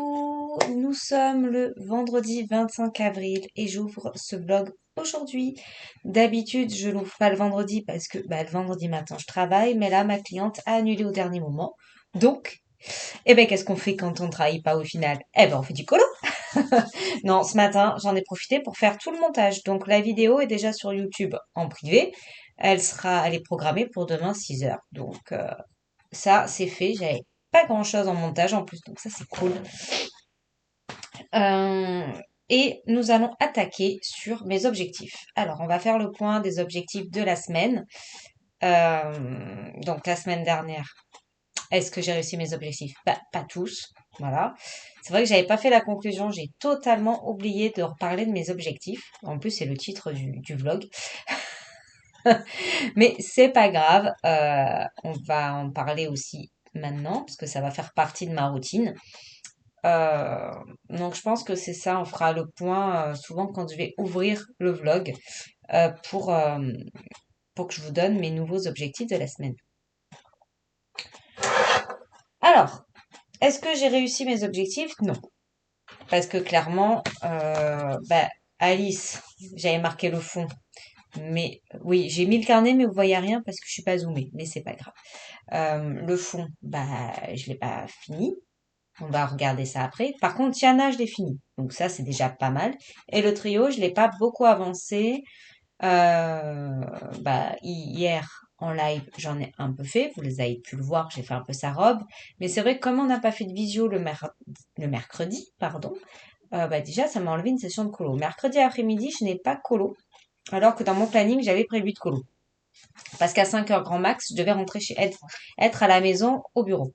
Coucou, nous sommes le vendredi 25 avril et j'ouvre ce vlog aujourd'hui. D'habitude, je l'ouvre pas le vendredi parce que le vendredi matin je travaille, mais là ma cliente a annulé au dernier moment. Donc, qu'est-ce qu'on fait quand on travaille pas au final? On fait du colo. Non, ce matin, j'en ai profité pour faire tout le montage. Donc la vidéo est déjà sur YouTube en privé. Elle est programmée pour demain 6 heures. Donc ça, c'est fait. J'avais pas grand-chose en montage en plus, donc ça c'est cool. Euh, et nous allons attaquer sur mes objectifs. Alors, on va faire le point des objectifs de la semaine. Donc, la semaine dernière, est-ce que j'ai réussi mes objectifs? Pas tous, voilà. C'est vrai que j'avais pas fait la conclusion, j'ai totalement oublié de reparler de mes objectifs. En plus, c'est le titre du vlog. Mais c'est pas grave, on va en parler aussi maintenant, parce que ça va faire partie de ma routine. Euh, donc je pense que c'est ça, on fera le point souvent quand je vais ouvrir le vlog euh, pour, euh, pour que je vous donne mes nouveaux objectifs de la semaine. Alors, est-ce que j'ai réussi mes objectifs? Non. Parce que clairement, Alice, j'avais marqué le fond. Mais oui, j'ai mis le carnet, mais vous voyez rien parce que je suis pas zoomée, mais c'est pas grave. Le fond, je l'ai pas fini. On va regarder ça après. Par contre, Tiana, je l'ai fini. Donc ça, c'est déjà pas mal. Et le trio, je l'ai pas beaucoup avancé. Hier, en live, j'en ai un peu fait. Vous les avez pu le voir, j'ai fait un peu sa robe. Mais c'est vrai que comme on n'a pas fait de visio le mercredi, pardon, déjà, ça m'a enlevé une session de colo. Mercredi après-midi, je n'ai pas colo. Alors que dans mon planning, j'avais prévu de colo. Parce qu'à 5 heures grand max, je devais rentrer être à la maison au bureau.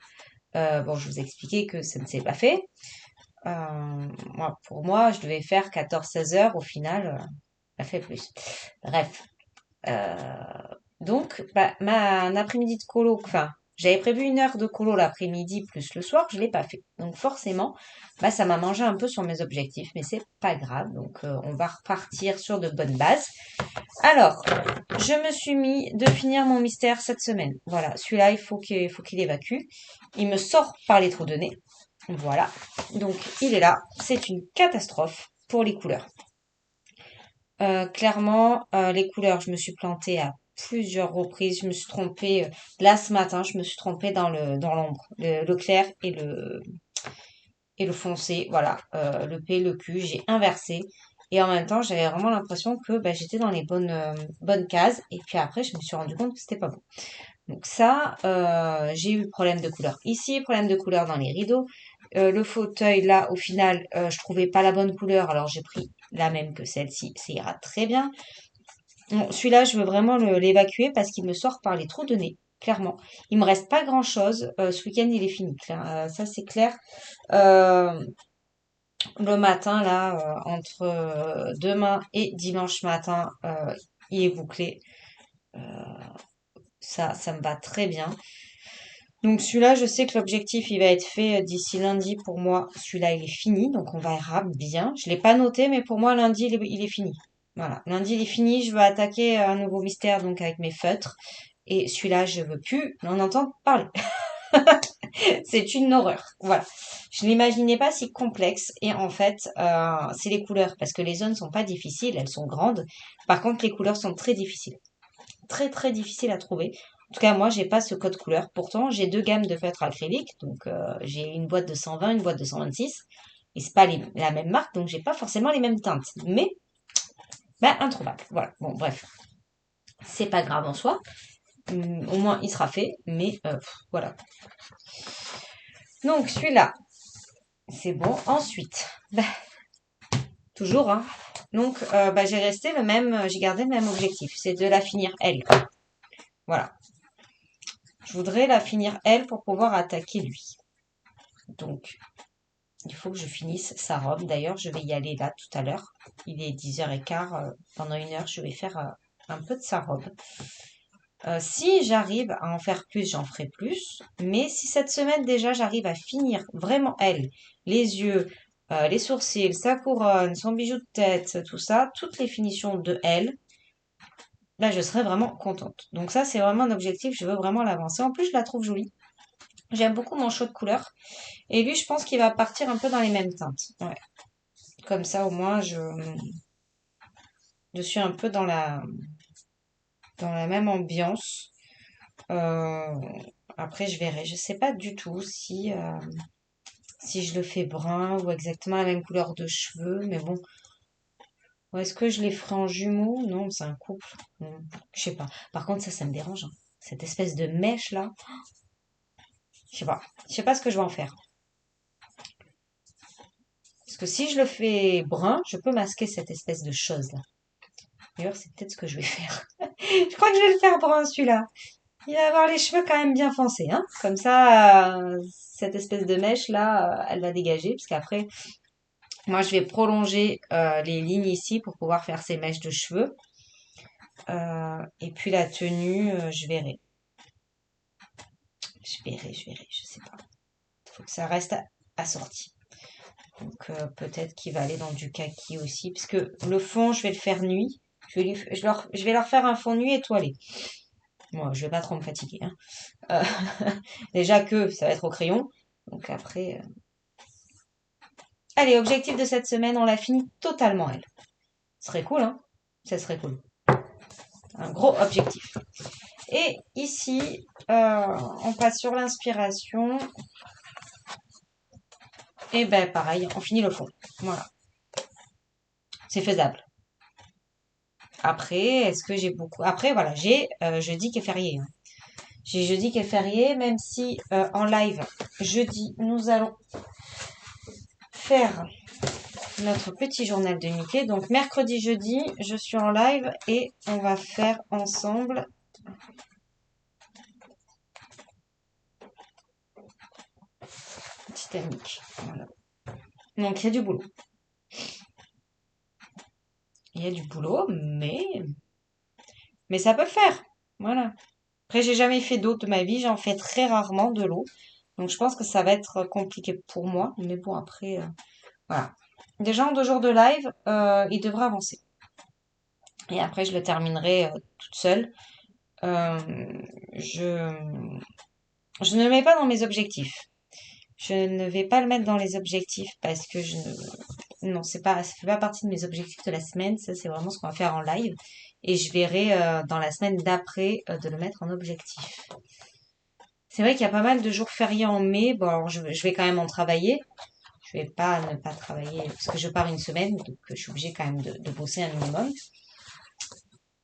Je vous ai expliqué que ça ne s'est pas fait. Pour moi, je devais faire 14-16 heures. Au final, ça fait plus. Bref. Euh, un après-midi de colo, enfin, j'avais prévu 1 heure de colo l'après-midi plus le soir, je l'ai pas fait. Donc forcément, ça m'a mangé un peu sur mes objectifs, mais c'est pas grave. Donc on va repartir sur de bonnes bases. Alors, je me suis mis de finir mon mystère cette semaine. Voilà, celui-là, il faut qu'il évacue. Il me sort par les trous de nez. Voilà. Donc, il est là. C'est une catastrophe pour les couleurs. Clairement, les couleurs, je me suis plantée à plusieurs reprises. Je me suis trompée. Là, ce matin, je me suis trompée dans l'ombre. Le clair et le foncé. Voilà. Le P, le Q, j'ai inversé. Et en même temps, j'avais vraiment l'impression que j'étais dans les bonnes cases. Et puis après, je me suis rendu compte que c'était pas bon. Donc ça, j'ai eu problème de couleur ici, problème de couleur dans les rideaux. Le fauteuil, là, au final, je trouvais pas la bonne couleur, alors j'ai pris la même que celle-ci. Ça ira très bien. Bon, celui-là, je veux vraiment l'évacuer parce qu'il me sort par les trous de nez, clairement. Il me reste pas grand-chose. Ce week-end, il est fini. Ça, c'est clair. Euh, le matin, là, entre demain et dimanche matin, il est bouclé. Euh, ça me va très bien. Donc celui-là, je sais que l'objectif, il va être fait d'ici lundi. Pour moi, celui-là, il est fini. Donc on verra bien. Je l'ai pas noté, mais pour moi, lundi, il est fini. Voilà. Lundi, il est fini. Je veux attaquer un nouveau mystère, donc avec mes feutres. Et celui-là, je veux plus en entendre parler. C'est une horreur. Voilà. Je n'imaginais pas si complexe. Et en fait, c'est les couleurs. Parce que les zones sont pas difficiles. Elles sont grandes. Par contre, les couleurs sont très difficiles. Très, très difficiles à trouver. En tout cas, moi, j'ai pas ce code couleur. Pourtant, j'ai 2 gammes de feutres acryliques. Donc, j'ai une boîte de 120, une boîte de 126. Et c'est pas la même marque, donc j'ai pas forcément les mêmes teintes. Mais, introuvable. Voilà. Bon, bref. C'est pas grave en soi. Au moins, il sera fait. Mais, voilà. Donc, celui-là, c'est bon. Ensuite, toujours, hein. Donc, j'ai gardé le même objectif. C'est de la finir elle. Voilà. Je voudrais la finir elle pour pouvoir attaquer lui. Donc, il faut que je finisse sa robe. D'ailleurs, je vais y aller là tout à l'heure. Il est 10h15. Pendant 1 heure, je vais faire un peu de sa robe. Si j'arrive à en faire plus, j'en ferai plus. Mais si cette semaine déjà, j'arrive à finir vraiment elle, les yeux, les sourcils, sa couronne, son bijou de tête, tout ça, toutes les finitions de elle, là, je serai vraiment contente. Donc ça, c'est vraiment un objectif. Je veux vraiment l'avancer. En plus, je la trouve jolie. J'aime beaucoup mon choix de couleur. Et lui, je pense qu'il va partir un peu dans les mêmes teintes. Ouais. Comme ça, au moins, je suis un peu dans la même ambiance. Euh, Après, je verrai. Je sais pas du tout si je le fais brun ou exactement la même couleur de cheveux. Mais bon, ou est-ce que je les ferai en jumeaux? Non, c'est un couple. Je sais pas. Par contre, ça me dérange, hein. Cette espèce de mèche là. Je sais pas. Je sais pas ce que je vais en faire. Parce que si je le fais brun, je peux masquer cette espèce de chose là. D'ailleurs, c'est peut-être ce que je vais faire. Je crois que je vais le faire brun celui-là. Il va avoir les cheveux quand même bien foncés, hein. Comme ça, cette espèce de mèche là, elle va dégager. Parce qu'après, moi, je vais prolonger les lignes ici pour pouvoir faire ces mèches de cheveux. Et puis la tenue, je verrai. Je sais pas. Il faut que ça reste assorti. Donc peut-être qu'il va aller dans du kaki aussi. Parce que le fond, je vais le faire nuit. Je vais leur faire un fond nuit étoilé. Moi, je vais pas trop me fatiguer, hein. Déjà que ça va être au crayon. Donc après. Allez, objectif de cette semaine, on l'a fini totalement, elle. Ce serait cool, hein? Ça serait cool. Un gros objectif. Et ici, on passe sur l'inspiration. Et ben pareil, on finit le fond. Voilà. C'est faisable. Après, est-ce que j'ai beaucoup... Après, voilà, j'ai jeudi qui est férié, hein. J'ai jeudi qui est férié, même si en live, jeudi, nous allons faire notre petit journal de Mickey. Donc mercredi, jeudi, je suis en live et on va faire ensemble Titanic. Voilà. Donc il y a du boulot. Il y a du boulot, mais ça peut le faire. Voilà. Après, j'ai jamais fait d'eau de ma vie, j'en fais très rarement de l'eau. Donc je pense que ça va être compliqué pour moi. Mais bon, après, voilà. Déjà en 2 jours de live, il devrait avancer. Et après, je le terminerai toute seule. Euh, je, je ne le mets pas dans mes objectifs. Je ne vais pas le mettre dans les objectifs parce que non, ça fait pas partie de mes objectifs de la semaine. Ça, c'est vraiment ce qu'on va faire en live. Et je verrai dans la semaine d'après de le mettre en objectif. C'est vrai qu'il y a pas mal de jours fériés en mai. Bon, alors je vais quand même en travailler. Je vais pas ne pas travailler parce que je pars une semaine, donc je suis obligée quand même de bosser un minimum.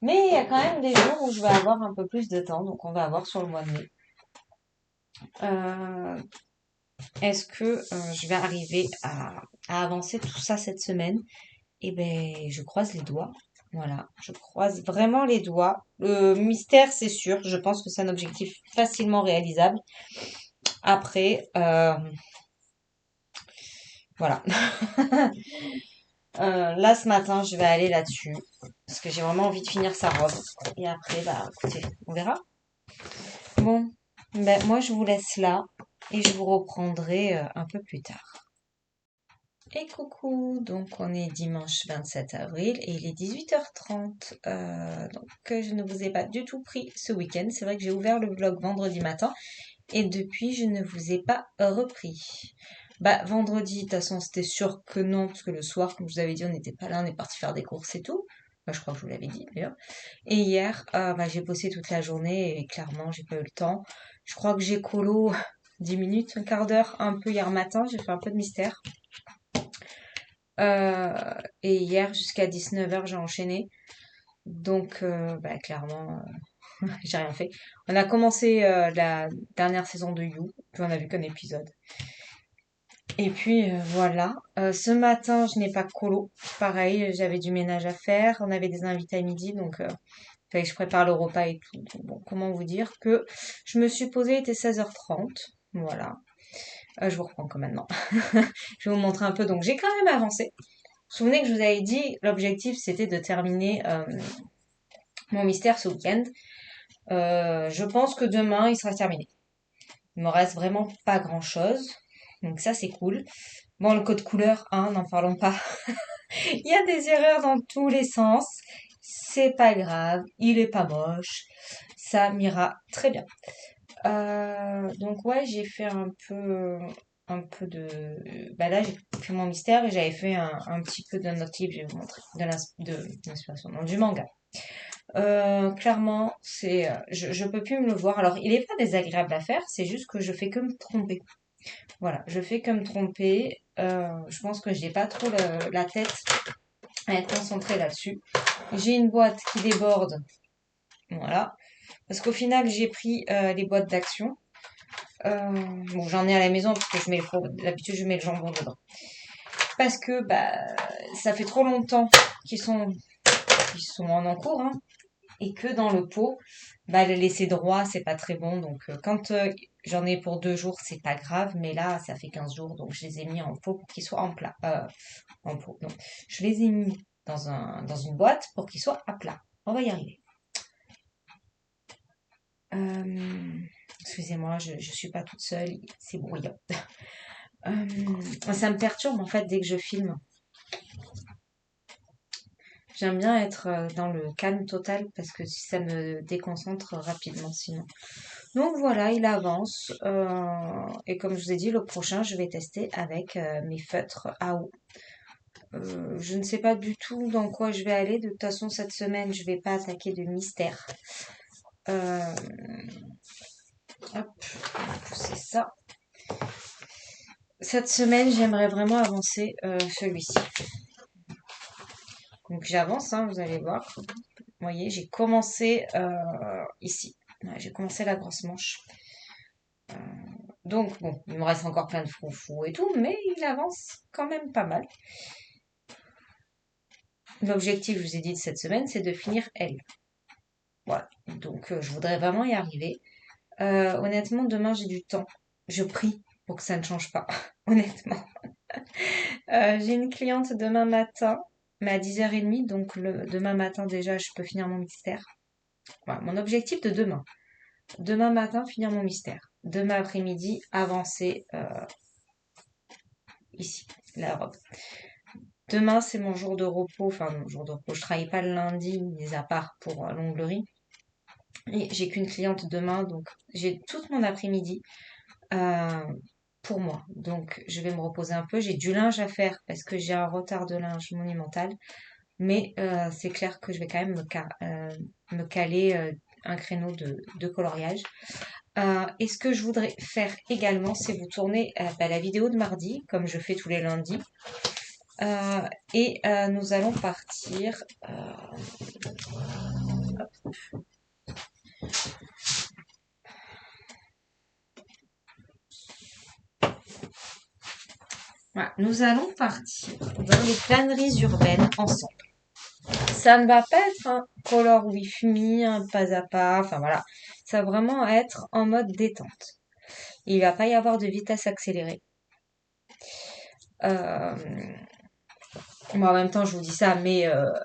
Mais il y a quand même des jours où je vais avoir un peu plus de temps, donc on va avoir sur le mois de mai. Euh, Est-ce que je vais arriver à avancer tout ça cette semaine? Eh ben, je croise les doigts. Voilà, je croise vraiment les doigts. Le mystère, c'est sûr. Je pense que c'est un objectif facilement réalisable. Après, voilà. Là, ce matin, je vais aller là-dessus. Parce que j'ai vraiment envie de finir sa robe. Et après, bah, écoutez, on verra. Bon, ben, moi, je vous laisse là. Et je vous reprendrai un peu plus tard. Et coucou, donc on est dimanche 27 avril et il est 18h30. Donc je ne vous ai pas du tout pris ce week-end. C'est vrai que j'ai ouvert le vlog vendredi matin et depuis je ne vous ai pas repris. Bah vendredi, de toute façon c'était sûr que non, parce que le soir, comme je vous avais dit, on n'était pas là, on est parti faire des courses et tout. Bah, je crois que je vous l'avais dit d'ailleurs. Et hier, bah, j'ai bossé toute la journée et clairement j'ai pas eu le temps. Je crois que j'ai colo 10 minutes, un quart d'heure, un peu hier matin, j'ai fait un peu de mystère. Euh, et hier, jusqu'à 19h, j'ai enchaîné. Donc, bah, clairement, j'ai rien fait. On a commencé la dernière saison de You, puis on a vu qu'un épisode. Et puis, voilà. Ce matin, je n'ai pas colo. Pareil, j'avais du ménage à faire. On avait des invités à midi, donc fallait que je prépare le repas et tout. Donc, bon, comment vous dire que je me suis posée, il était 16h30. Voilà. Je vous reprends comme maintenant. Je vais vous montrer un peu. Donc, j'ai quand même avancé. Vous vous souvenez que je vous avais dit, l'objectif c'était de terminer mon mystère ce week-end. Je pense que demain il sera terminé. Il me reste vraiment pas grand-chose. Donc ça c'est cool. Bon, le code couleur, hein, n'en parlons pas. Il y a des erreurs dans tous les sens. C'est pas grave, il est pas moche. Ça m'ira très bien. Donc ouais, j'ai fait un peu de... Bah là, j'ai fait mon mystère et j'avais fait un petit peu d'un autre livre, je vais vous montrer, de l'inspiration, non, du manga. Clairement, je peux plus me le voir. Alors, il est pas désagréable à faire, c'est juste que je fais que me tromper. Voilà, je fais que me tromper. Je pense que j'ai pas trop la tête à être concentrée là-dessus. J'ai une boîte qui déborde, voilà. Parce qu'au final, j'ai pris les boîtes d'action. Bon, j'en ai à la maison parce que d'habitude je mets le jambon dedans. Parce que bah ça fait trop longtemps qu'ils sont qu'ils sont en encours, hein, et que dans le pot, bah le laisser droit c'est pas très bon. Donc quand j'en ai pour 2 jours, c'est pas grave, mais là ça fait 15 jours, donc je les ai mis en pot pour qu'ils soient en plat. En pot. Donc je les ai mis dans une boîte pour qu'ils soient à plat. On va y arriver. Euh, Excusez-moi, je suis pas toute seule, c'est bruyant. Ça me perturbe en fait dès que je filme. J'aime bien être dans le calme total parce que ça me déconcentre rapidement sinon. Donc voilà, il avance. Et comme je vous ai dit, le prochain, je vais tester avec mes feutres à eau. Je ne sais pas du tout dans quoi je vais aller. De toute façon, cette semaine, je vais pas attaquer de mystère. Euh, Hop, on va pousser ça. Cette semaine, j'aimerais vraiment avancer celui-ci. Donc j'avance, hein, vous allez voir. Vous voyez, j'ai commencé ici. Ouais, j'ai commencé la grosse manche. Donc bon, il me reste encore plein de froufrous et tout, mais il avance quand même pas mal. L'objectif, je vous ai dit, de cette semaine, c'est de finir elle. Voilà. Donc je voudrais vraiment y arriver. Honnêtement, demain, j'ai du temps. Je prie pour que ça ne change pas. Honnêtement. J'ai une cliente demain matin, mais à 10h30, donc demain matin déjà, je peux finir mon mystère. Voilà, mon objectif de demain. Demain matin, finir mon mystère. Demain après-midi, avancer ici, la robe. Demain, c'est mon jour de repos. Enfin, mon jour de repos. Je travaille pas le lundi, mis à part pour l'onglerie. Et j'ai qu'une cliente demain, donc j'ai toute mon après-midi euh, pour moi. Donc, je vais me reposer un peu. J'ai du linge à faire parce que j'ai un retard de linge monumental. Mais c'est clair que je vais quand même me caler un créneau de coloriage. Et ce que je voudrais faire également, c'est vous tourner bah, la vidéo de mardi, comme je fais tous les lundis. Et nous allons partir. Voilà, nous allons partir dans les planeries urbaines ensemble. Ça ne va pas être un color with me, un pas à pas, enfin voilà. Ça va vraiment être en mode détente. Il va pas y avoir de vitesse accélérée. Euh, Moi, en même temps, je vous dis ça, mais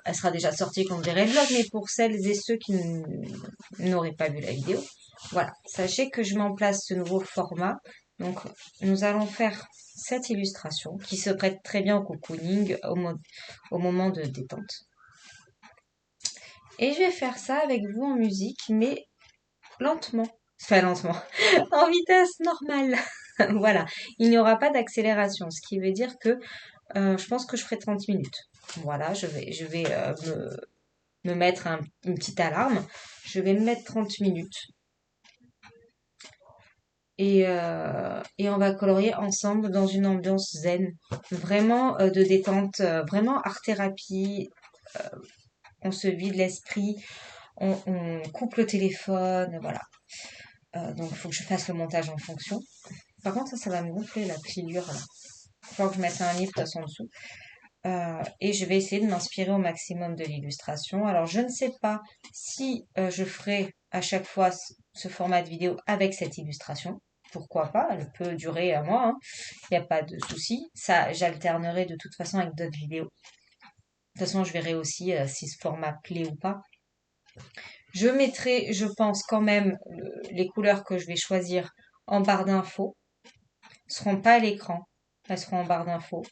elle sera déjà sortie quand vous verrez le vlog. Mais pour celles et ceux qui n'auraient pas vu la vidéo, voilà. Sachez que je mets en place ce nouveau format. Donc, nous allons faire cette illustration qui se prête très bien au cocooning, au moment de détente. Et je vais faire ça avec vous en musique, mais lentement. Enfin, lentement. En vitesse normale. Voilà. Il n'y aura pas d'accélération, ce qui veut dire que je pense que je ferai 30 minutes. Voilà, je vais me mettre une petite alarme. Je vais me mettre 30 minutes. Et on va colorier ensemble dans une ambiance zen. Vraiment de détente, vraiment art-thérapie. On se vide l'esprit, on coupe le téléphone, voilà. Donc il faut que je fasse le montage en fonction. Par contre, ça va me gonfler la pliure là. Il faut que je mette un livre de toute façon dessous. Et je vais essayer de m'inspirer au maximum de l'illustration. Alors, je ne sais pas si je ferai à chaque fois ce format de vidéo avec cette illustration. Pourquoi pas? Elle peut durer un mois, hein. Il n'y a pas de souci. Ça, j'alternerai de toute façon avec d'autres vidéos. De toute façon, je verrai aussi si ce format plaît ou pas. Je mettrai, je pense quand même, les couleurs que je vais choisir en barre d'infos. Ne seront pas à l'écran. Elles seront en barre d'infos.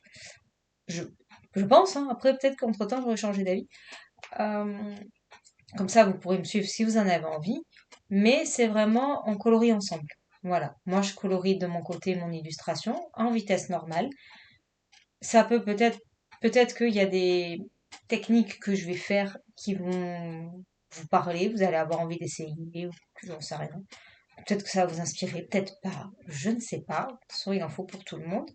Je, je pense, hein. Après, peut-être qu'entre-temps, j'aurais changé d'avis. Euh, Comme ça, vous pourrez me suivre si vous en avez envie. Mais c'est vraiment, on colorie ensemble. Voilà. Moi, je colorie de mon côté mon illustration en vitesse normale. Ça peut peut-être qu'il y a des techniques que je vais faire qui vont vous parler, vous allez avoir envie d'essayer, ou j'en sais rien. Peut-être que ça va vous inspirer, peut-être pas, je ne sais pas. De toute façon, il en faut pour tout le monde.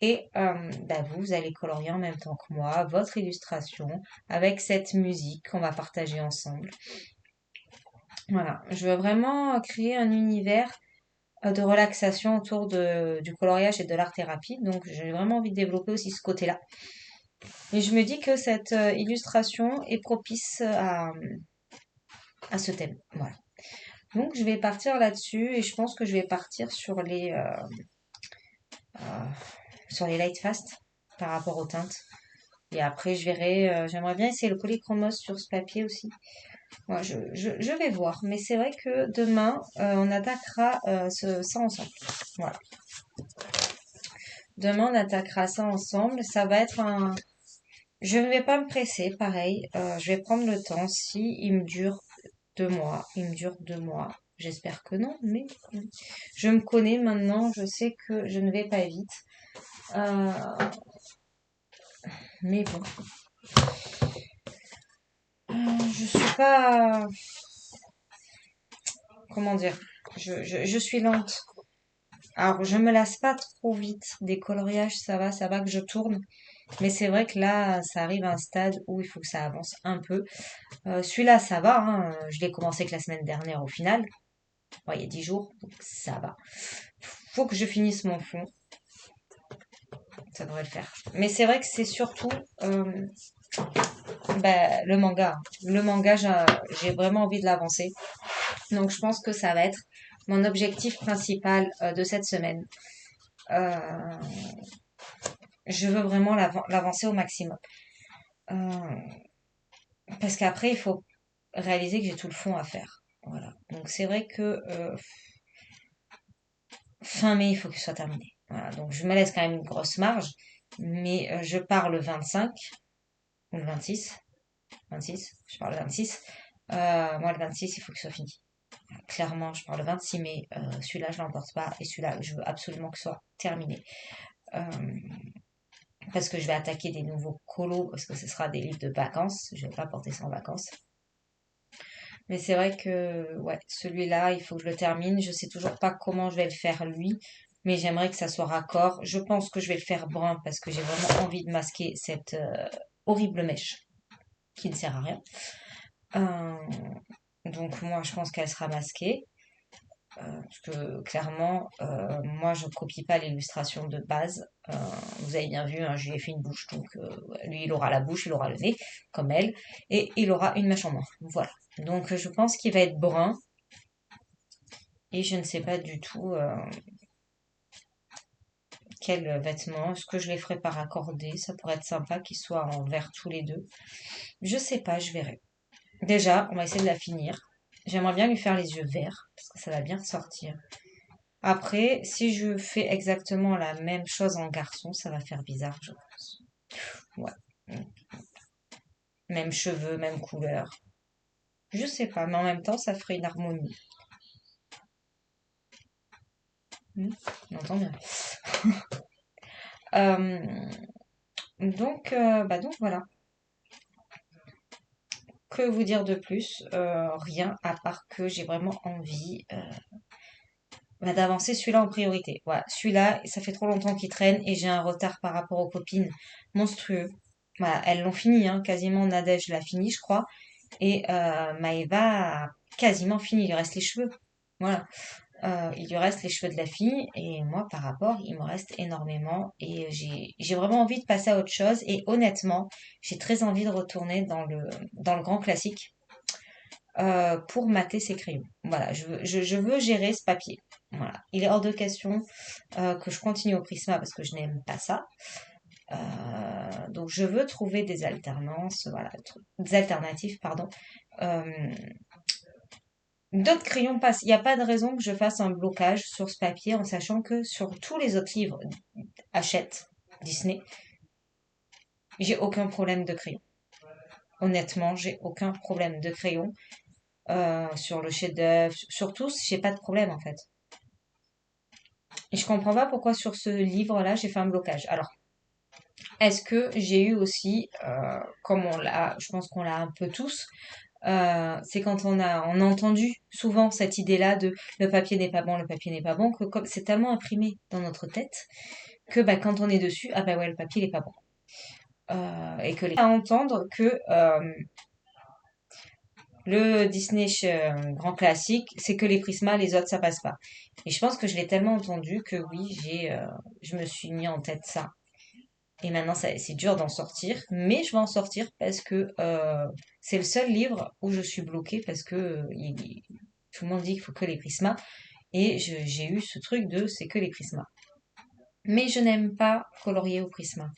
Et bah, vous allez colorier en même temps que moi votre illustration avec cette musique qu'on va partager ensemble. Voilà, je veux vraiment créer un univers de relaxation autour du coloriage et de l'art-thérapie. Donc j'ai vraiment envie de développer aussi ce côté-là. Et je me dis que cette illustration est propice à ce thème. Voilà. Donc je vais partir là-dessus et je pense que je vais partir euh, sur les light fast par rapport aux teintes. Et après je verrai, j'aimerais bien essayer le polychromos sur ce papier aussi. Ouais, je vais voir, mais c'est vrai que demain on attaquera ça ensemble. Voilà. Demain on attaquera ça ensemble. Ça va être un. Je ne vais pas me presser, pareil. Je vais prendre le temps. Si il me dure 2 mois, il me dure 2 mois. J'espère que non, mais je me connais maintenant. Je sais que je ne vais pas vite. Euh, mais bon, je suis pas. Comment dire? Je suis lente. Alors, je me lasse pas trop vite des coloriages, ça va que je tourne. Mais c'est vrai que là, ça arrive à un stade où il faut que ça avance un peu. Celui-là, ça va, hein. Je l'ai commencé que la semaine dernière au final. Ouais, il y a 10 jours, donc ça va. Faut que je finisse mon fond, ça devrait le faire. Mais c'est vrai que c'est surtout bah, le manga. Le manga, j'ai vraiment envie de l'avancer. Donc je pense que ça va être mon objectif principal de cette semaine. Euh, je veux vraiment l'avancer au maximum. Euh, parce qu'après, il faut réaliser que j'ai tout le fond à faire. Voilà. Donc c'est vrai que fin mai, il faut qu'il soit terminé. Voilà. Donc je me laisse quand même une grosse marge. Mais je pars le 25 ou le 26. 26, je pars le 26. Moi, le 26, il faut qu'il soit fini. Clairement, je pars le 26 mai. Celui-là, je l'emporte pas. Et celui-là, je veux absolument que ce soit terminé. Euh, parce que je vais attaquer des nouveaux colos, parce que ce sera des livres de vacances. Je vais pas porter ça en vacances. Mais c'est vrai que ouais, celui-là, il faut que je le termine. Je sais toujours pas comment je vais le faire lui, mais j'aimerais que ça soit raccord. Je pense que je vais le faire brun parce que j'ai vraiment envie de masquer cette horrible mèche qui ne sert à rien. Euh, donc moi, je pense qu'elle sera masquée. Parce que clairement, moi je copie pas l'illustration de base. Vous avez bien vu, hein, je lui ai fait une bouche, donc lui il aura la bouche, il aura le nez, comme elle, et il aura une mèche en moins. Voilà. Donc je pense qu'il va être brun, et je ne sais pas du tout quel vêtement. Est-ce que je les ferai par accordé? Ça pourrait être sympa qu'ils soient en vert tous les deux. Je sais pas, je verrai. Déjà, on va essayer de la finir. J'aimerais bien lui faire les yeux verts, parce que ça va bien ressortir. Après, si je fais exactement la même chose en garçon, ça va faire bizarre, je pense. Ouais. Même cheveux, même couleur. Je sais pas, mais en même temps, ça ferait une harmonie. On entend bien. Euh, donc voilà. Que vous dire de plus? Rien, à part que j'ai vraiment envie bah, d'avancer celui-là en priorité. Voilà, celui-là, ça fait trop longtemps qu'il traîne et j'ai un retard par rapport aux copines monstrueux. Voilà, elles l'ont fini, hein, quasiment Nadège l'a fini, je crois. Et Maëva a quasiment fini. Il lui reste les cheveux. Voilà. Il lui reste les cheveux de la fille. Et moi, par rapport, il me reste énormément. Et j'ai vraiment envie de passer à autre chose. Et honnêtement, j'ai très envie de retourner dans le grand classique pour mater ses crayons. Voilà, je veux gérer ce papier. Voilà. Il est hors de question que je continue au Prisma parce que je n'aime pas ça. Donc je veux trouver des alternances, voilà, des alternatives, pardon. Euh, D'autres crayons passent. Il n'y a pas de raison que je fasse un blocage sur ce papier en sachant que sur tous les autres livres Hachette, Disney, j'ai aucun problème de crayon. Honnêtement, j'ai aucun problème de crayon. Sur le chef-d'œuvre, sur tout, j'ai pas de problème en fait. Et je comprends pas pourquoi sur ce livre-là, j'ai fait un blocage. Alors, est-ce que j'ai eu aussi, comme on l'a, je pense qu'on l'a un peu tous, c'est quand on a entendu souvent cette idée-là de le papier n'est pas bon, le papier n'est pas bon, que comme c'est tellement imprimé dans notre tête que bah, quand on est dessus, ah bah ouais, le papier n'est pas bon. Et que les à entendre que le Disney grand classique, c'est que les Prisma, les autres ça passe pas. Et je pense que je l'ai tellement entendu que oui, je me suis mis en tête ça. Et maintenant, c'est dur d'en sortir, mais je vais en sortir parce que c'est le seul livre où je suis bloquée parce que tout le monde dit qu'il faut que les Prisma. Et j'ai eu ce truc de c'est que les Prisma. Mais je n'aime pas colorier au Prisma.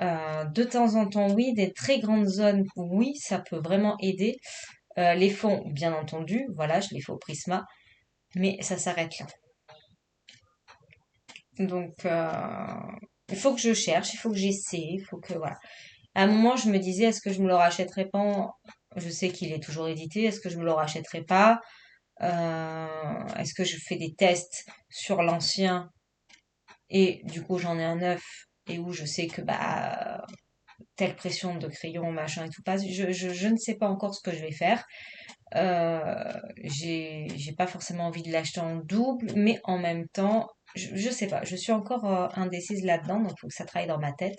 De temps en temps, oui, des très grandes zones, oui, ça peut vraiment aider. Les fonds, bien entendu, voilà, je les fais au Prisma, mais ça s'arrête là. Donc, il faut que je cherche, il faut que j'essaie, il faut que, voilà. À un moment, je me disais, est-ce que je me le rachèterais pas? Je sais qu'il est toujours édité, est-ce que je me le rachèterais pas? Est-ce que je fais des tests sur l'ancien et du coup j'en ai un neuf et où je sais que bah telle pression de crayon, machin et tout passe. Je ne sais pas encore ce que je vais faire. J'ai pas forcément envie de l'acheter en double, mais en même temps, je sais pas. Je suis encore indécise là-dedans, donc il faut que ça travaille dans ma tête.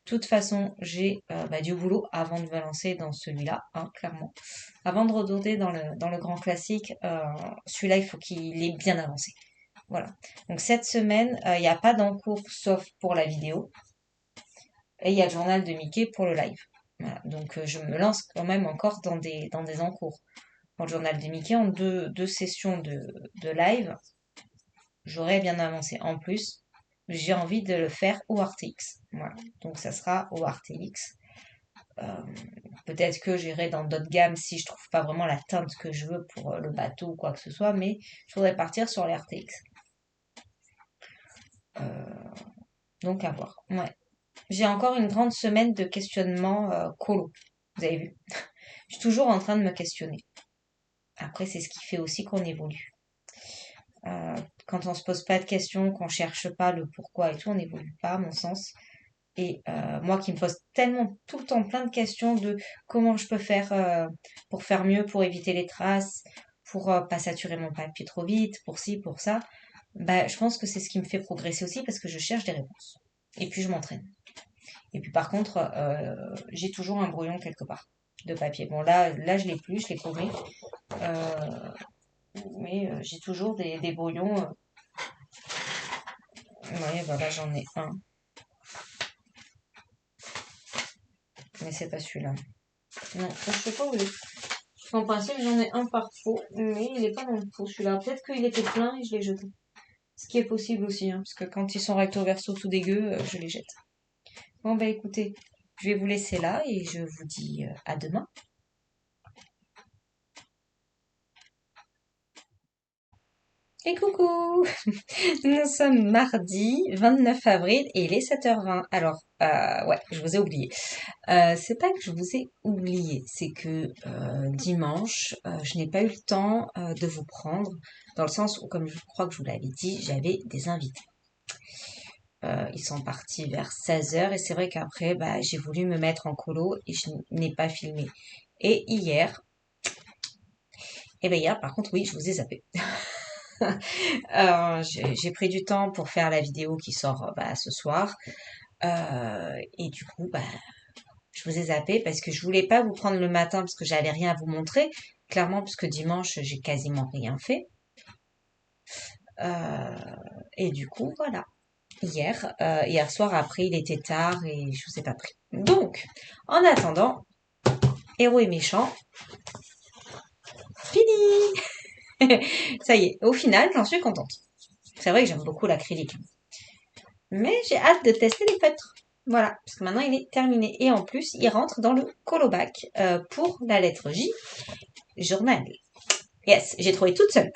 De toute façon, j'ai bah, du boulot avant de me lancer dans celui-là, hein, clairement. Avant de redonder dans le grand classique, celui-là, il faut qu'il ait bien avancé. Voilà. Donc cette semaine, il n'y a pas d'encours sauf pour la vidéo. Et il y a le journal de Mickey pour le live. Voilà. Donc je me lance quand même encore dans des encours. Pour le journal de Mickey, en deux sessions de live, j'aurais bien avancé. En plus, j'ai envie de le faire au RTX. Voilà. Donc ça sera au RTX. Euh, Peut-être que j'irai dans d'autres gammes si je trouve pas vraiment la teinte que je veux pour le bateau ou quoi que ce soit, mais je voudrais partir sur les RTX. Euh, donc à voir. Ouais. J'ai encore une grande semaine de questionnement colo. Vous avez vu? Je suis toujours en train de me questionner. Après, c'est ce qui fait aussi qu'on évolue. Quand on se pose pas de questions, qu'on cherche pas le pourquoi et tout, on n'évolue pas, à mon sens. Et moi qui me pose tellement tout le temps plein de questions de comment je peux faire pour faire mieux, pour éviter les traces, pour pas saturer mon papier trop vite, pour ci, pour ça, bah, je pense que c'est ce qui me fait progresser aussi parce que je cherche des réponses. Et puis je m'entraîne. Et puis par contre, j'ai toujours un brouillon quelque part de papier. Bon là je l'ai plus, je l'ai paumé. Euh, mais j'ai toujours des brouillons. Ouais, bah là j'en ai un. Mais c'est pas celui-là. Non, je sais pas où il est. En principe, j'en ai un par pot, mais il est pas dans le pot celui-là. Peut-être qu'il était plein et je l'ai jeté. Ce qui est possible aussi, hein, parce que quand ils sont recto verso tout dégueu, je les jette. Bon bah écoutez, je vais vous laisser là et je vous dis à demain. Et coucou! Nous sommes mardi 29 avril et il est 7h20. Alors, ouais, je vous ai oublié. C'est pas que je vous ai oublié, c'est que dimanche, je n'ai pas eu le temps de vous prendre, dans le sens où, comme je crois que je vous l'avais dit, j'avais des invités. Ils sont partis vers 16h et c'est vrai qu'après, bah, j'ai voulu me mettre en colo et je n'ai pas filmé. Et hier, hier, par contre, oui, je vous ai zappé. J'ai pris du temps pour faire la vidéo qui sort bah, ce soir. Et du coup, bah, je vous ai zappé parce que je voulais pas vous prendre le matin parce que j'avais rien à vous montrer. Clairement, puisque dimanche, j'ai quasiment rien fait. Euh, et du coup, voilà. Hier soir, après, il était tard et je vous ai pas pris. Donc, en attendant, héros et méchant, fini! Ça y est, au final, j'en suis contente. C'est vrai que j'aime beaucoup l'acrylique. Mais j'ai hâte de tester les feutres. Voilà, parce que maintenant il est terminé. Et en plus, il rentre dans le colobac pour la lettre J, journal. Yes, j'ai trouvé toute seule.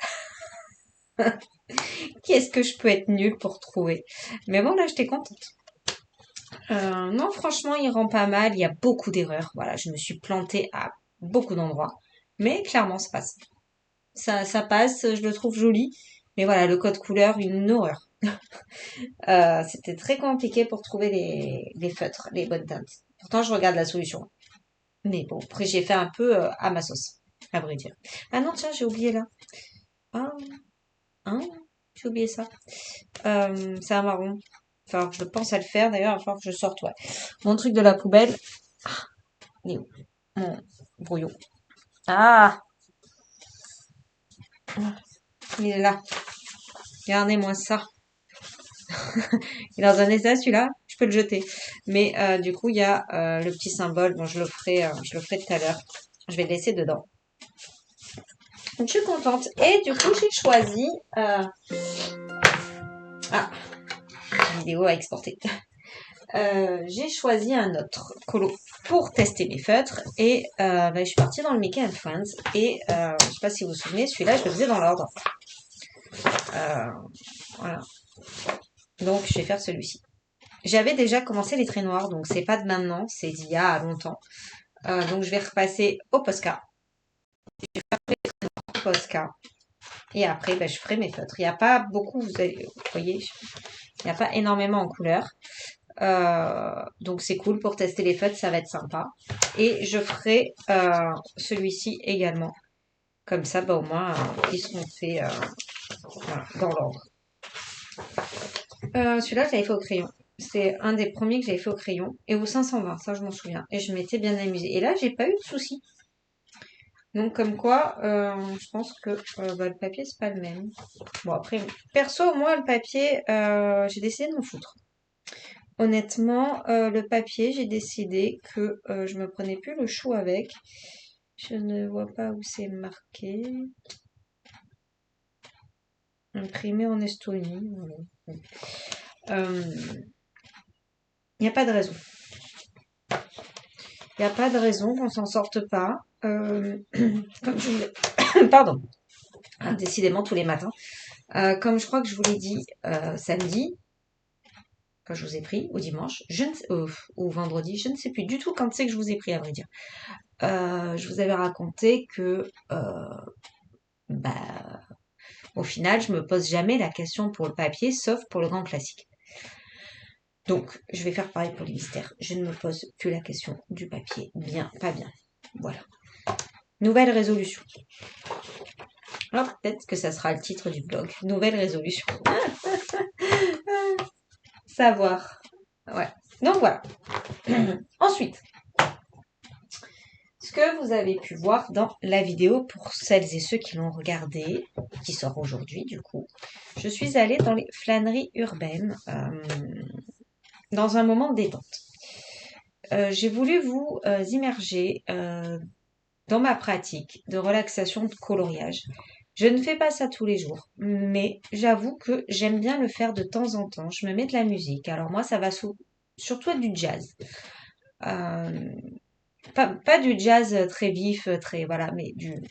Qui est-ce que je peux être nulle pour trouver? Mais bon, là, j'étais contente. Non, franchement, il rend pas mal. Il y a beaucoup d'erreurs. Voilà, je me suis plantée à beaucoup d'endroits. Mais clairement, ça passe. Ça passe, je le trouve joli. Mais voilà, le code couleur, une horreur. C'était très compliqué pour trouver les feutres, les bonnes teintes. Pourtant, je regarde la solution. Mais bon, après, j'ai fait un peu à ma sauce, à vrai dire. Ah non, tiens, j'ai oublié là. Ah, hein, j'ai oublié ça. C'est un marron. Enfin, je pense à le faire. D'ailleurs, il va falloir que je sorte, ouais. Mon truc de la poubelle. Il est où? Mon brouillon. Ah, il est là. Regardez-moi ça. Il est dans un état celui-là. Je peux le jeter. Mais du coup, il y a le petit symbole. Bon, je le ferai tout à l'heure. Je vais le laisser dedans. Donc, je suis contente. Et du coup, j'ai choisi. Ah, vidéo à exporter. J'ai choisi un autre colo pour tester mes feutres et je suis partie dans le Mickey and Friends et je sais pas si vous vous souvenez, celui-là je le faisais dans l'ordre. Euh, voilà. Donc je vais faire celui-ci. J'avais déjà commencé les traits noirs, donc c'est pas de maintenant, c'est d'il y a longtemps. Donc je vais repasser au Posca. Posca. Et après, je ferai mes feutres. Il n'y a pas beaucoup, vous voyez, il n'y a pas énormément en couleur. Donc c'est cool pour tester les feutres, ça va être sympa. Et je ferai celui-ci également. Comme ça, au moins, ils seront faits voilà, dans l'ordre. Celui-là, je l'avais fait au crayon. C'est un des premiers que j'avais fait au crayon. Et au 520, ça je m'en souviens. Et je m'étais bien amusée. Et là, j'ai pas eu de soucis. Donc comme quoi, je pense que le papier, c'est pas le même. Bon, après, perso, moi, le papier, j'ai décidé de m'en foutre. Honnêtement, le papier, j'ai décidé que je me prenais plus le chou avec. Je ne vois pas où c'est marqué. Imprimé en Estonie. Il n'y a pas de raison. Il n'y a pas de raison qu'on s'en sorte pas. Comme je vous pardon. Ah, décidément tous les matins. Comme je crois que je vous l'ai dit samedi, quand je vous ai pris, ou dimanche, ou vendredi, je ne sais plus du tout quand c'est que je vous ai pris, à vrai dire. Je vous avais raconté que au final, je me pose jamais la question pour le papier, sauf pour le grand classique. Donc, je vais faire pareil pour les mystères. Je ne me pose plus la question du papier. Bien, pas bien. Voilà. Nouvelle résolution. Alors, peut-être que ça sera le titre du blog. Nouvelle résolution. Savoir. Ouais. Donc, voilà. Ensuite, ce que vous avez pu voir dans la vidéo pour celles et ceux qui l'ont regardé, qui sort aujourd'hui du coup, je suis allée dans les flâneries urbaines dans un moment de détente. J'ai voulu vous immerger dans ma pratique de relaxation de coloriage. Je ne fais pas ça tous les jours, mais j'avoue que j'aime bien le faire de temps en temps. Je me mets de la musique. Alors moi, ça va surtout être du jazz. Euh, pas du jazz très vif, très voilà, mais du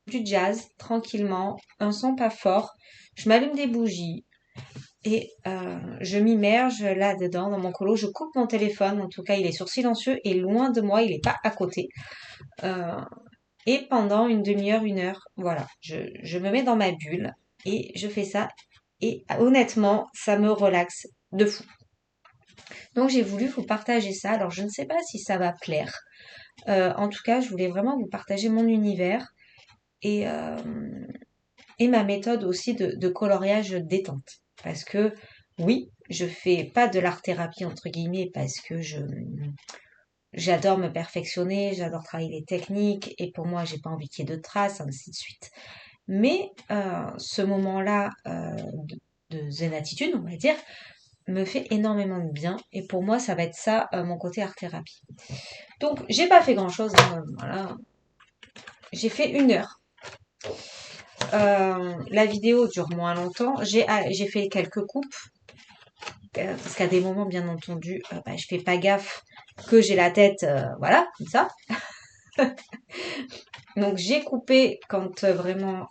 jazz tranquillement, un son pas fort. Je m'allume des bougies et je m'immerge là-dedans dans mon colo. Je coupe mon téléphone, en tout cas il est sur silencieux et loin de moi, il n'est pas à côté. Euh, et pendant une demi-heure, une heure, voilà, je me mets dans ma bulle et je fais ça. Et honnêtement, ça me relaxe de fou. Donc j'ai voulu vous partager ça. Alors je ne sais pas si ça va plaire. En tout cas, je voulais vraiment vous partager mon univers et, euh, et ma méthode aussi de coloriage détente. Parce que oui, je fais pas de l'art-thérapie entre guillemets parce que j'adore me perfectionner, j'adore travailler les techniques et pour moi, j'ai pas envie qu'il y ait de traces, ainsi de suite. Mais ce moment-là de zénitude, on va dire, me fait énormément de bien et pour moi, ça va être ça mon côté art-thérapie. Donc, j'ai pas fait grand-chose, hein, voilà. J'ai fait 1 heure. La vidéo dure moins longtemps. J'ai fait quelques coupes parce qu'à des moments, bien entendu, je fais pas gaffe que j'ai la tête, voilà, comme ça. Donc j'ai coupé quand vraiment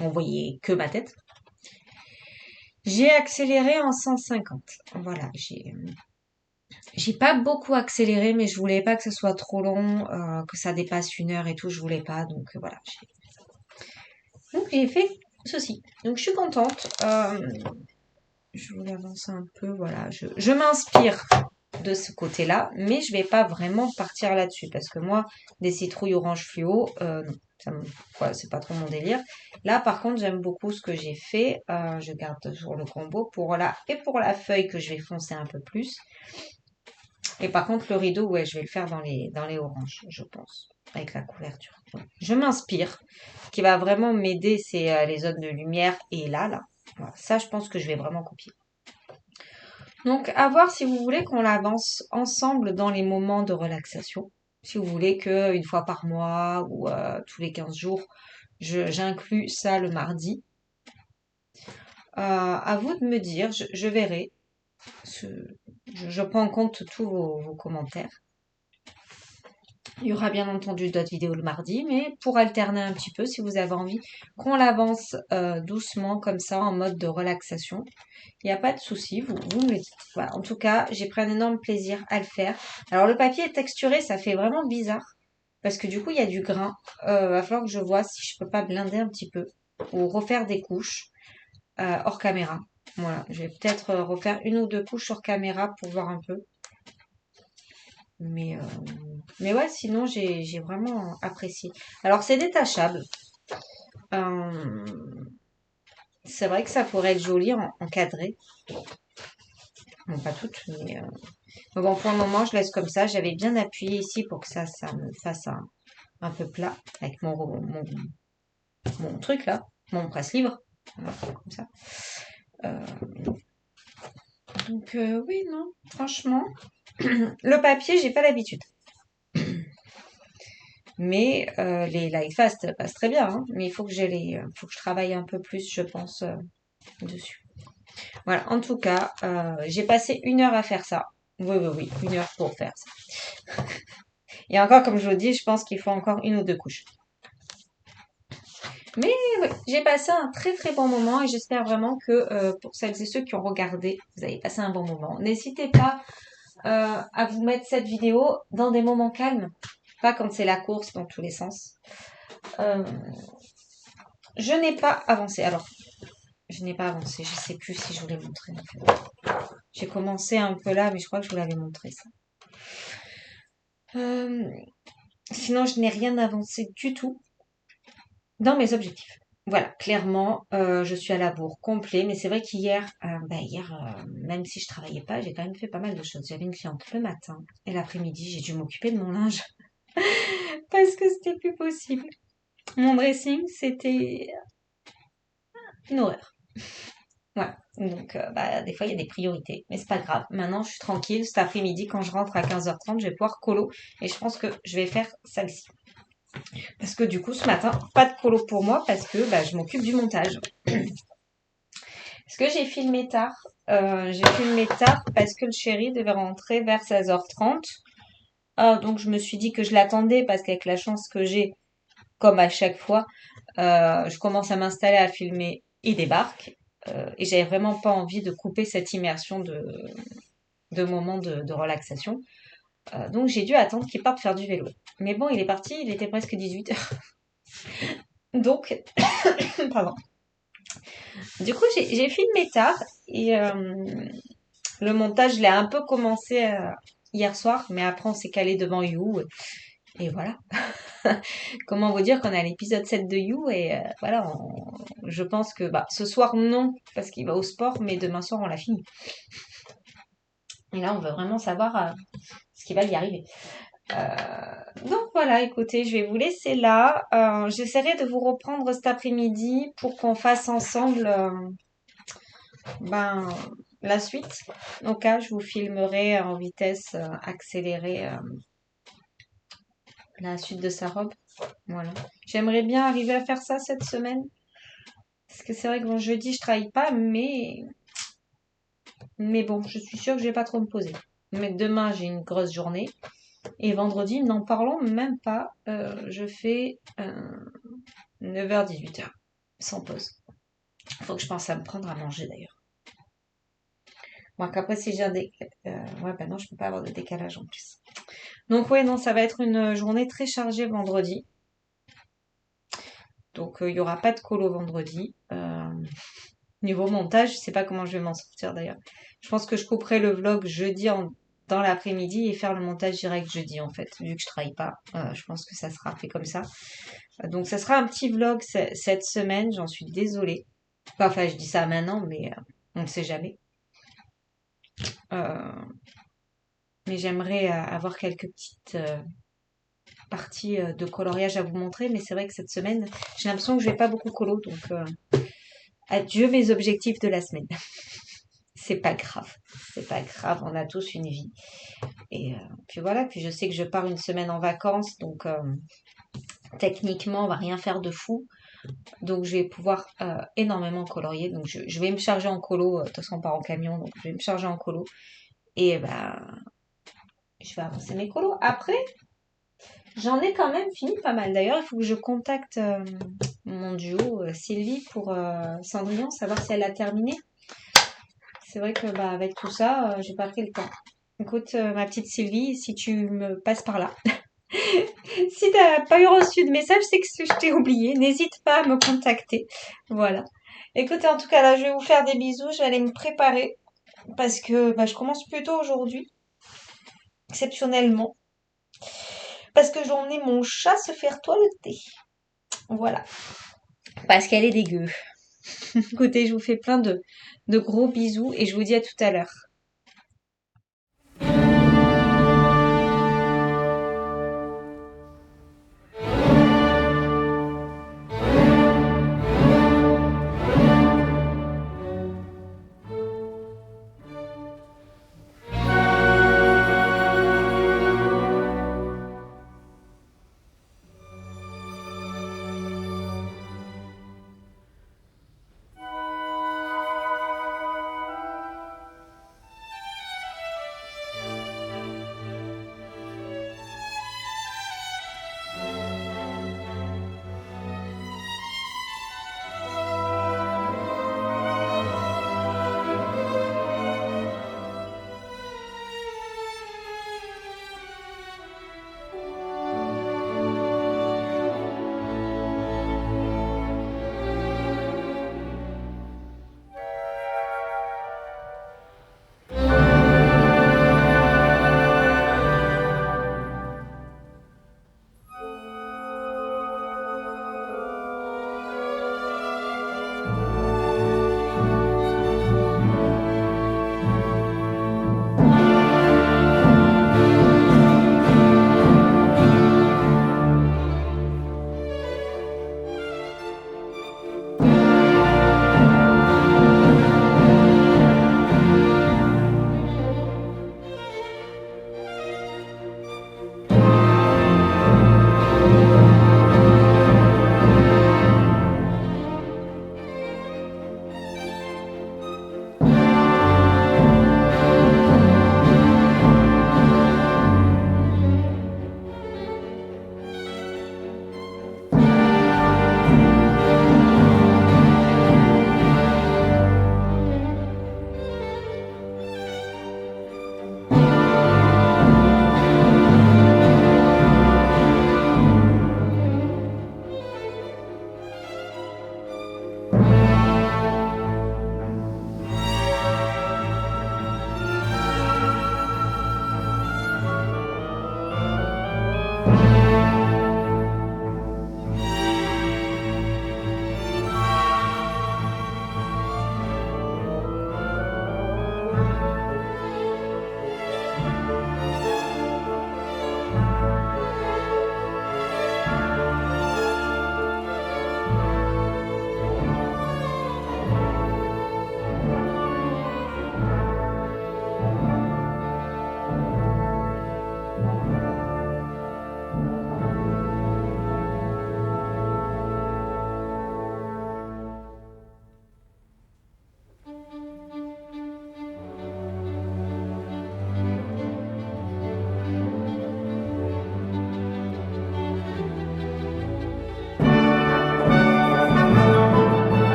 on voyait que ma tête. J'ai accéléré en 150. Voilà, j'ai pas beaucoup accéléré, mais je voulais pas que ce soit trop long, que ça dépasse 1 heure et tout, je voulais pas, donc voilà. Donc j'ai fait ceci. Donc je suis contente. Je voulais avancer un peu, voilà. Je m'inspire de ce côté-là, mais je vais pas vraiment partir là-dessus parce que moi, des citrouilles orange fluo, non, voilà, c'est pas trop mon délire. Là, par contre, j'aime beaucoup ce que j'ai fait. Je garde toujours le combo pour là et pour la feuille que je vais foncer un peu plus. Et par contre, le rideau, ouais, je vais le faire dans les oranges, je pense, avec la couverture. Ouais. Je m'inspire. Ce qui va vraiment m'aider, c'est les zones de lumière et là. Voilà, ça, je pense que je vais vraiment copier. Donc, à voir si vous voulez qu'on l'avance ensemble dans les moments de relaxation. Si vous voulez que une fois par mois ou tous les 15 jours, j'inclus ça le mardi. À vous de me dire, je verrai. Je prends en compte tous vos commentaires. Il y aura bien entendu d'autres vidéos le mardi, mais pour alterner un petit peu, si vous avez envie qu'on l'avance doucement comme ça, en mode de relaxation, il n'y a pas de souci, vous me le dites. Voilà. En tout cas, j'ai pris un énorme plaisir à le faire. Alors le papier est texturé, ça fait vraiment bizarre, parce que du coup, il y a du grain. Va falloir que je vois si je peux pas blinder un petit peu, ou refaire des couches hors caméra. Voilà, je vais peut-être refaire 1 ou 2 couches hors caméra pour voir un peu. Mais, euh, mais ouais, sinon j'ai vraiment apprécié. Alors c'est détachable. Euh, c'est vrai que ça pourrait être joli encadré. Bon, pas toutes, mais bon, pour le moment, je laisse comme ça. J'avais bien appuyé ici pour que ça me fasse un peu plat avec mon truc là, mon presse-livre. Voilà, comme ça. Euh, donc oui, non, franchement, le papier, j'ai pas l'habitude. Mais les light fast passent très bien, hein. Mais il faut que faut que je travaille un peu plus, je pense, dessus. Voilà, en tout cas, j'ai passé 1 heure à faire ça. Oui, oui, oui, 1 heure pour faire ça. Et encore, comme je vous dis, je pense qu'il faut encore 1 ou 2 couches. Mais oui, j'ai passé un très très bon moment et j'espère vraiment que pour celles et ceux qui ont regardé, vous avez passé un bon moment. N'hésitez pas à vous mettre cette vidéo dans des moments calmes, pas quand c'est la course dans tous les sens. Euh, je n'ai pas avancé. Alors, je n'ai pas avancé. Je sais plus si je vous l'ai montré en fait. J'ai commencé un peu là, mais je crois que je vous l'avais montré ça. Euh, sinon, je n'ai rien avancé du tout dans mes objectifs. Voilà, clairement, je suis à la bourre complet, mais c'est vrai qu'hier, même si je travaillais pas, j'ai quand même fait pas mal de choses. J'avais une cliente le matin et l'après-midi, j'ai dû m'occuper de mon linge parce que c'était plus possible. Mon dressing, c'était une horreur. Voilà. Donc, des fois, il y a des priorités, mais c'est pas grave. Maintenant, je suis tranquille. Cet après-midi, quand je rentre à 15h30, je vais pouvoir colo et je pense que je vais faire celle-ci. Parce que du coup, ce matin, pas de colo pour moi parce que je m'occupe du montage. Parce que j'ai filmé tard. J'ai filmé tard parce que le chéri devait rentrer vers 16h30. Donc je me suis dit que je l'attendais parce qu'avec la chance que j'ai, comme à chaque fois, je commence à m'installer à filmer, il débarque. Et j'avais vraiment pas envie de couper cette immersion de moments de relaxation. Donc j'ai dû attendre qu'il parte faire du vélo. Mais bon, il est parti, il était presque 18h. Donc, pardon. Du coup, j'ai filmé tard et le montage, je l'ai un peu commencé hier soir, mais après on s'est calé devant You et voilà. Comment vous dire qu'on est à l'épisode 7 de You et voilà, je pense que ce soir non, parce qu'il va au sport, mais demain soir on l'a fini. Et là, on veut vraiment savoir ce qui va y arriver. Donc voilà, écoutez, je vais vous laisser là. J'essaierai de vous reprendre cet après-midi pour qu'on fasse ensemble ben, la suite. Donc là, je vous filmerai en vitesse accélérée la suite de sa robe. Voilà. J'aimerais bien arriver à faire ça cette semaine. Parce que c'est vrai que bon, jeudi, je travaille pas, mais bon, je suis sûre que je vais pas trop me poser. Mais demain, j'ai une grosse journée. Et vendredi, n'en parlons même pas. Je fais 9h-18h, sans pause. Faut que je pense à me prendre à manger d'ailleurs. Donc après, si j'ai un ouais, bah non, je peux pas avoir de décalage en plus. Donc ouais, non, ça va être une journée très chargée vendredi. Donc il y aura pas de colo vendredi. Niveau montage, je sais pas comment je vais m'en sortir d'ailleurs. Je pense que je couperai le vlog jeudi dans l'après-midi et faire le montage direct jeudi en fait, vu que je travaille pas. Je pense que ça sera fait comme ça. Donc ça sera un petit vlog cette semaine, j'en suis désolée. Enfin, je dis ça maintenant, mais on ne sait jamais. Euh, mais j'aimerais avoir quelques petites parties de coloriage à vous montrer. Mais c'est vrai que cette semaine, j'ai l'impression que je vais pas beaucoup colo. Donc adieu mes objectifs de la semaine. C'est pas grave. C'est pas grave, on a tous une vie. Et puis voilà, puis je sais que je pars une semaine en vacances, donc techniquement, on va rien faire de fou. Donc je vais pouvoir énormément colorier. Donc je vais me charger en colo. De toute façon, on part en camion, donc je vais me charger en colo. Et je vais avancer mes colos. Après, j'en ai quand même fini pas mal. D'ailleurs, il faut que je contacte mon duo Sylvie pour Cendrillon, savoir si elle a terminé. C'est vrai que avec tout ça, j'ai pas pris le temps. Écoute, ma petite Sylvie, si tu me passes par là, si t'as pas eu reçu de message, c'est que je t'ai oublié. N'hésite pas à me contacter. Voilà. Écoutez, en tout cas, là, je vais vous faire des bisous. Je vais aller me préparer parce que je commence plus tôt aujourd'hui, exceptionnellement. Parce que j'ai emmené mon chat se faire toiletter. Voilà. Parce qu'elle est dégueu. Écoutez, je vous fais plein de gros bisous et je vous dis à tout à l'heure.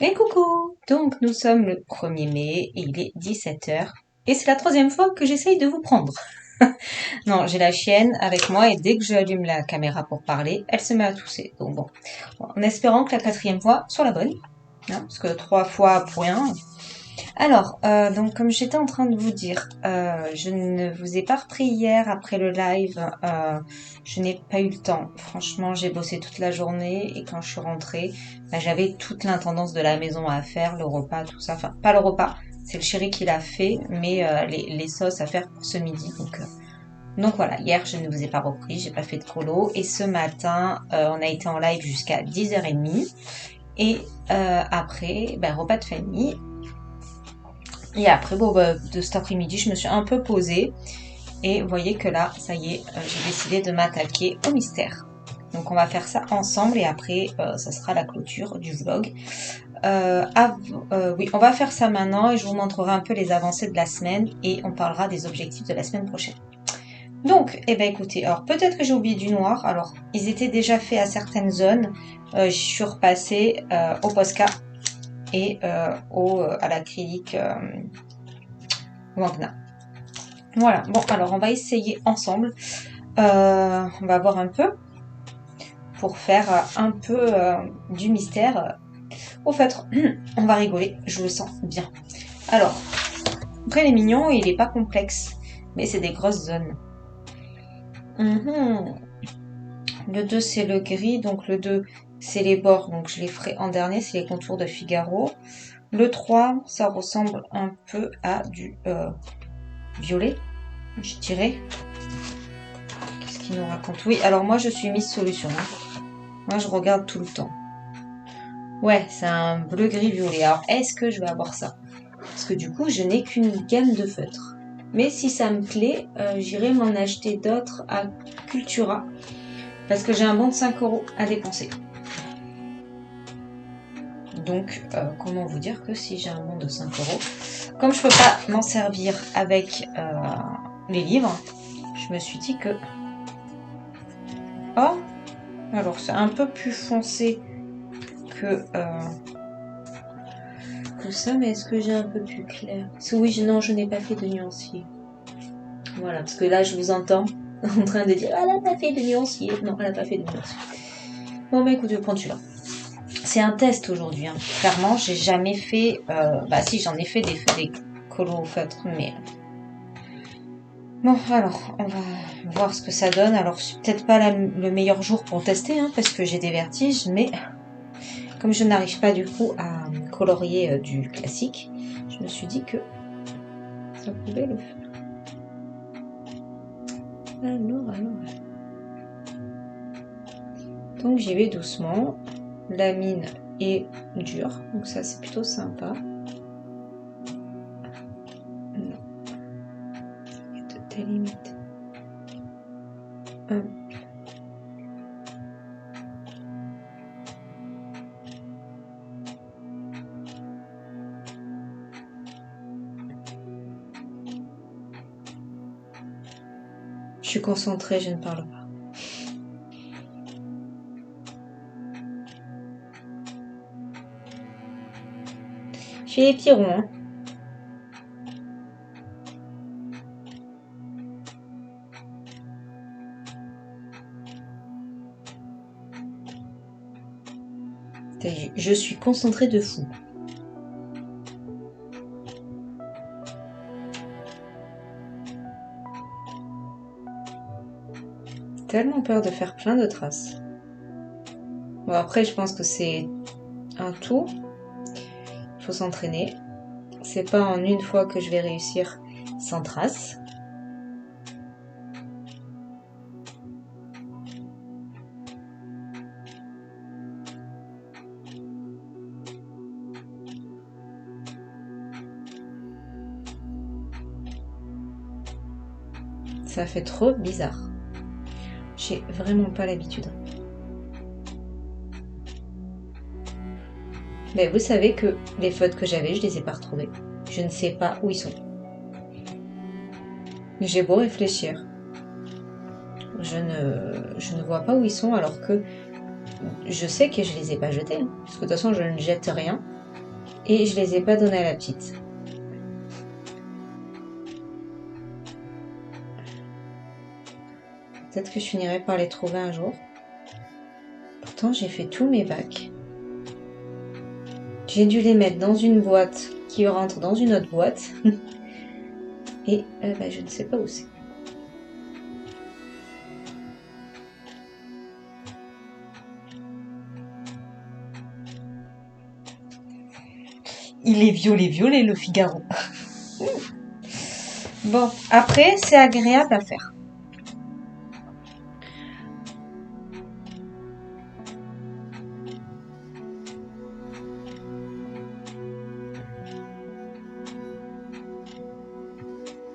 Et coucou! Donc nous sommes le 1er mai et il est 17 h. Et c'est la troisième fois que j'essaye de vous prendre. Non, j'ai la chienne avec moi et dès que j'allume la caméra pour parler, elle se met à tousser. Donc bon, en espérant que la quatrième fois soit la bonne. Hein, parce que 3 fois pour rien. Alors, donc comme j'étais en train de vous dire, je ne vous ai pas repris hier après le live. Je n'ai pas eu le temps. Franchement, j'ai bossé toute la journée et quand je suis rentrée, bah, j'avais toute l'intendance de la maison à faire, le repas, tout ça. Enfin, pas le repas, c'est le chéri qui l'a fait, mais les sauces à faire pour ce midi. Donc voilà, hier je ne vous ai pas repris, j'ai pas fait de colo. Et ce matin, on a été en live jusqu'à 10h30. Et après, ben, repas de famille. Et après, bon, bah, de cet après-midi, je me suis un peu posée. Et vous voyez que là, ça y est, j'ai décidé de m'attaquer au mystère. Donc on va faire ça ensemble et après, ça sera la clôture du vlog. Oui, on va faire ça maintenant et je vous montrerai un peu les avancées de la semaine et on parlera des objectifs de la semaine prochaine. Donc, eh ben écoutez, alors peut-être que j'ai oublié du noir. Alors, ils étaient déjà faits à certaines zones. Je suis repassée au Posca et à l'acrylique Wagner. Voilà, bon, alors on va essayer ensemble. On va voir un peu pour faire un peu du mystère. Au fait, on va rigoler, je le sens bien. Alors, après il est mignon, il est pas complexe, mais c'est des grosses zones. Le 2 c'est le gris, donc le 2 c'est les bords, donc je les ferai en dernier, c'est les contours de Figaro. Le 3, ça ressemble un peu à du violet, je dirais. Qu'est-ce qu'il nous raconte? Oui, alors moi je suis Miss Solution. Hein. Moi je regarde tout le temps. Ouais, c'est un bleu gris violet. Alors est-ce que je vais avoir ça? Parce que du coup je n'ai qu'une gamme de feutres. Mais si ça me plaît, j'irai m'en acheter d'autres à Cultura. Parce que j'ai un bon de 5 € à dépenser. Donc, comment vous dire que si j'ai un bon de 5 €, comme je peux pas m'en servir avec les livres, je me suis dit que... Oh, alors c'est un peu plus foncé que ça, mais est-ce que j'ai un peu plus clair? Parce que oui, non, je n'ai pas fait de nuancier. Voilà, parce que là, je vous entends en train de dire « Ah, elle n'a pas fait de nuancier ». Non, elle n'a pas fait de nuancier. Bon, bah écoute, je prends celui-là. C'est un test aujourd'hui. Hein. Clairement, j'ai jamais fait... bah si, j'en ai fait des colos au feutre, mais... Bon, alors, on va voir ce que ça donne. Alors, c'est peut-être pas le meilleur jour pour tester, hein, parce que j'ai des vertiges, mais comme je n'arrive pas du coup à colorier du classique, je me suis dit que ça pouvait le faire. Alors... Donc, j'y vais doucement. La mine est dure, donc ça, c'est plutôt sympa. Non. Il y a de telles limites. Je suis concentrée, je ne parle pas. Je fais les petits ronds. Hein. Je suis concentrée de fou. Tellement peur de faire plein de traces. Bon, après, je pense que c'est un tout. Il faut s'entraîner. C'est pas en une fois que je vais réussir sans traces. Ça fait trop bizarre. J'ai vraiment pas l'habitude. Mais vous savez que les feutres que j'avais, je les ai pas retrouvés. Je ne sais pas où ils sont. J'ai beau réfléchir. Je ne vois pas où ils sont alors que je sais que je les ai pas jetés. Hein, parce que de toute façon, je ne jette rien. et je les ai pas donnés à la petite. Peut-être que je finirai par les trouver un jour. Pourtant, j'ai fait tous mes bacs. J'ai dû les mettre dans une boîte qui rentre dans une autre boîte. Et je ne sais pas où c'est. Il est violet, le Figaro. Bon, après, c'est agréable à faire.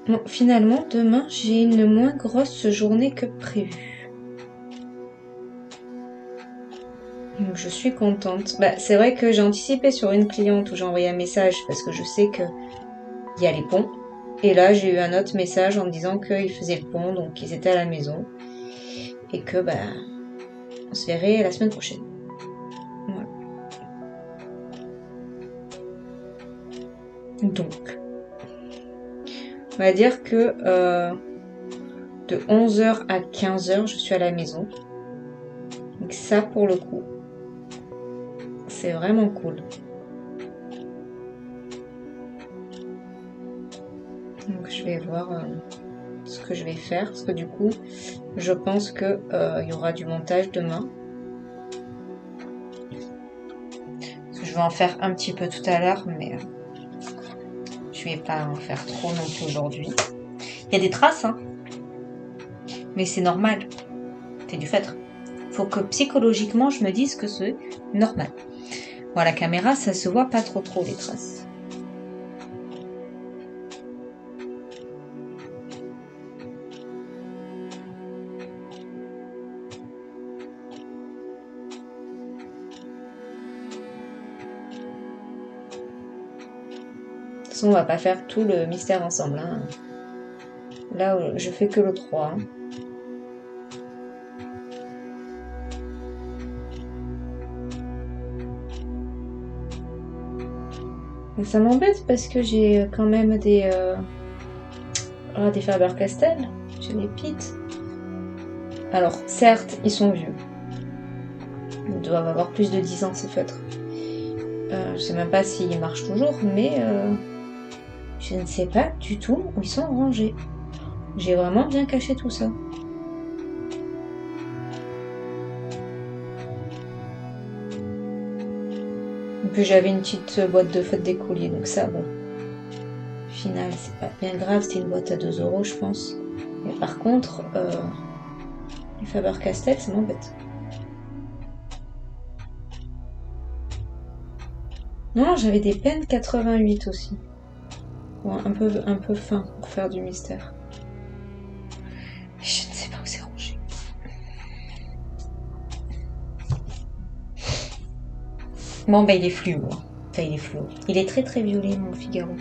Bon, finalement, demain, j'ai une moins grosse journée que prévu. Donc, je suis contente. C'est vrai que j'ai anticipé sur une cliente où j'ai envoyé un message parce que je sais qu'il y a les ponts. Et là, j'ai eu un autre message en me disant qu'ils faisaient le pont, donc ils étaient à la maison. Et que, on se verrait la semaine prochaine. Voilà. Donc, on va dire que de 11h à 15h, je suis à la maison. Donc ça, pour le coup, c'est vraiment cool. Donc je vais voir ce que je vais faire. Parce que du coup, je pense qu'il y aura du montage demain. Parce que je vais en faire un petit peu tout à l'heure, mais je vais pas en faire trop non plus aujourd'hui. Il y a des traces, hein. Mais c'est normal. C'est du feutre. Faut que psychologiquement, je me dise que c'est normal. Bon, à la caméra, ça se voit pas trop les traces. De toute façon, on va pas faire tout le mystère ensemble, hein. Là, je fais que le 3. Hein. Ça m'embête parce que j'ai quand même des Faber-Castell. J'ai des Pitt. Alors, certes, ils sont vieux. Ils doivent avoir plus de 10 ans, ces feutres. Je sais même pas s'ils marchent toujours, mais je ne sais pas du tout où ils sont rangés. J'ai vraiment bien caché tout ça. Et puis j'avais une petite boîte de feutres d'écolier, donc ça, bon. Au final, c'est pas bien grave, c'était une boîte à 2 €, je pense. Mais par contre, les Faber-Castell, ça m'embête. Non, j'avais des pennes 88 aussi. Bon, un peu fin pour faire du mystère. Je ne sais pas où c'est rangé. Bon, il est fluo. Enfin, il est fluo. Il est très violet, mon Figaro.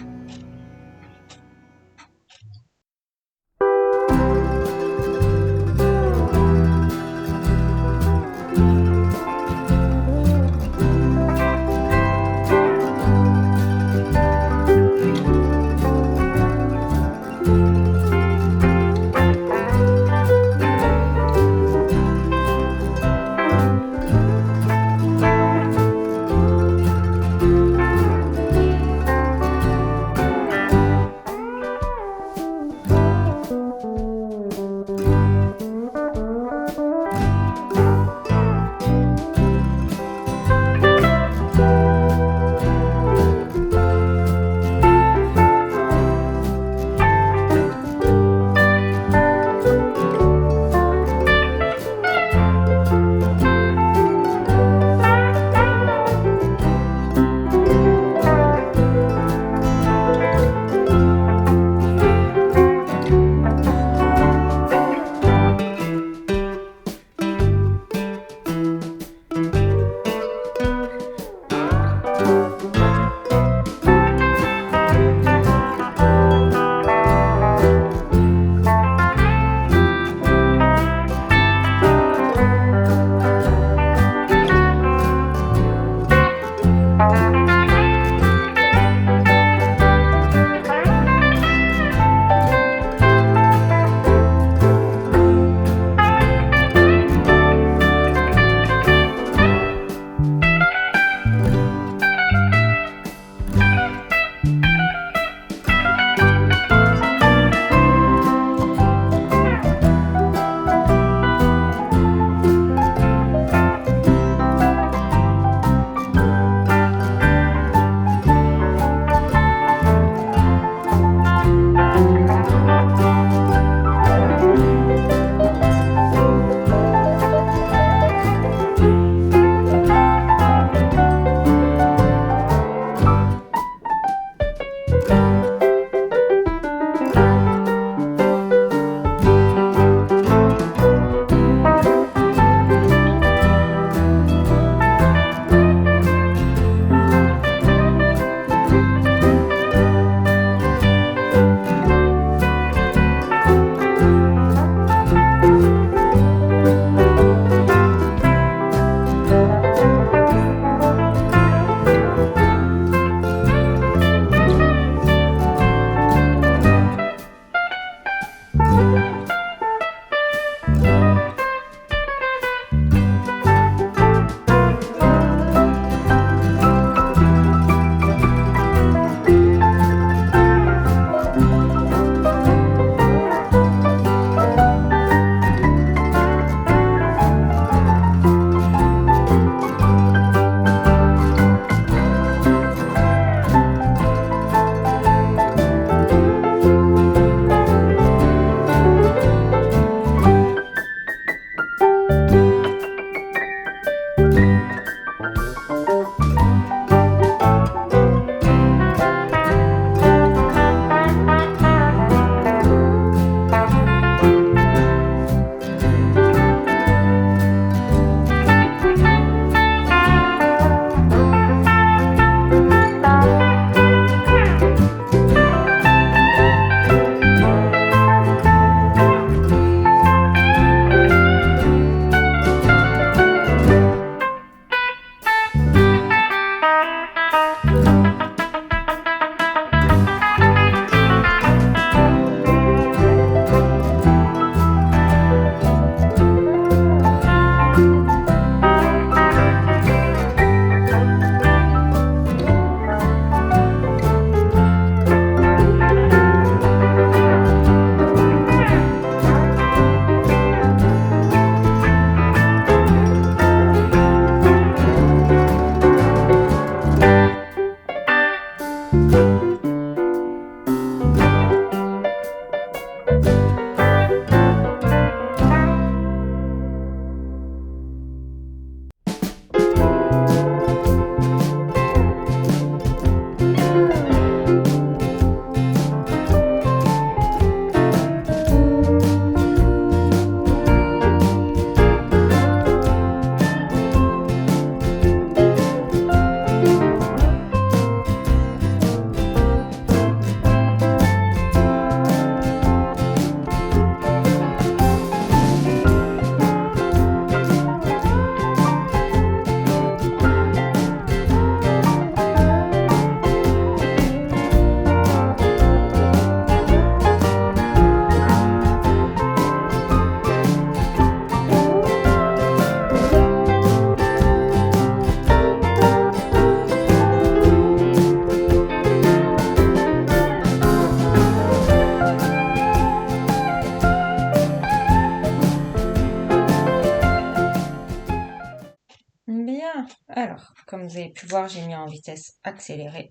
Comme vous avez pu voir, j'ai mis en vitesse accélérée.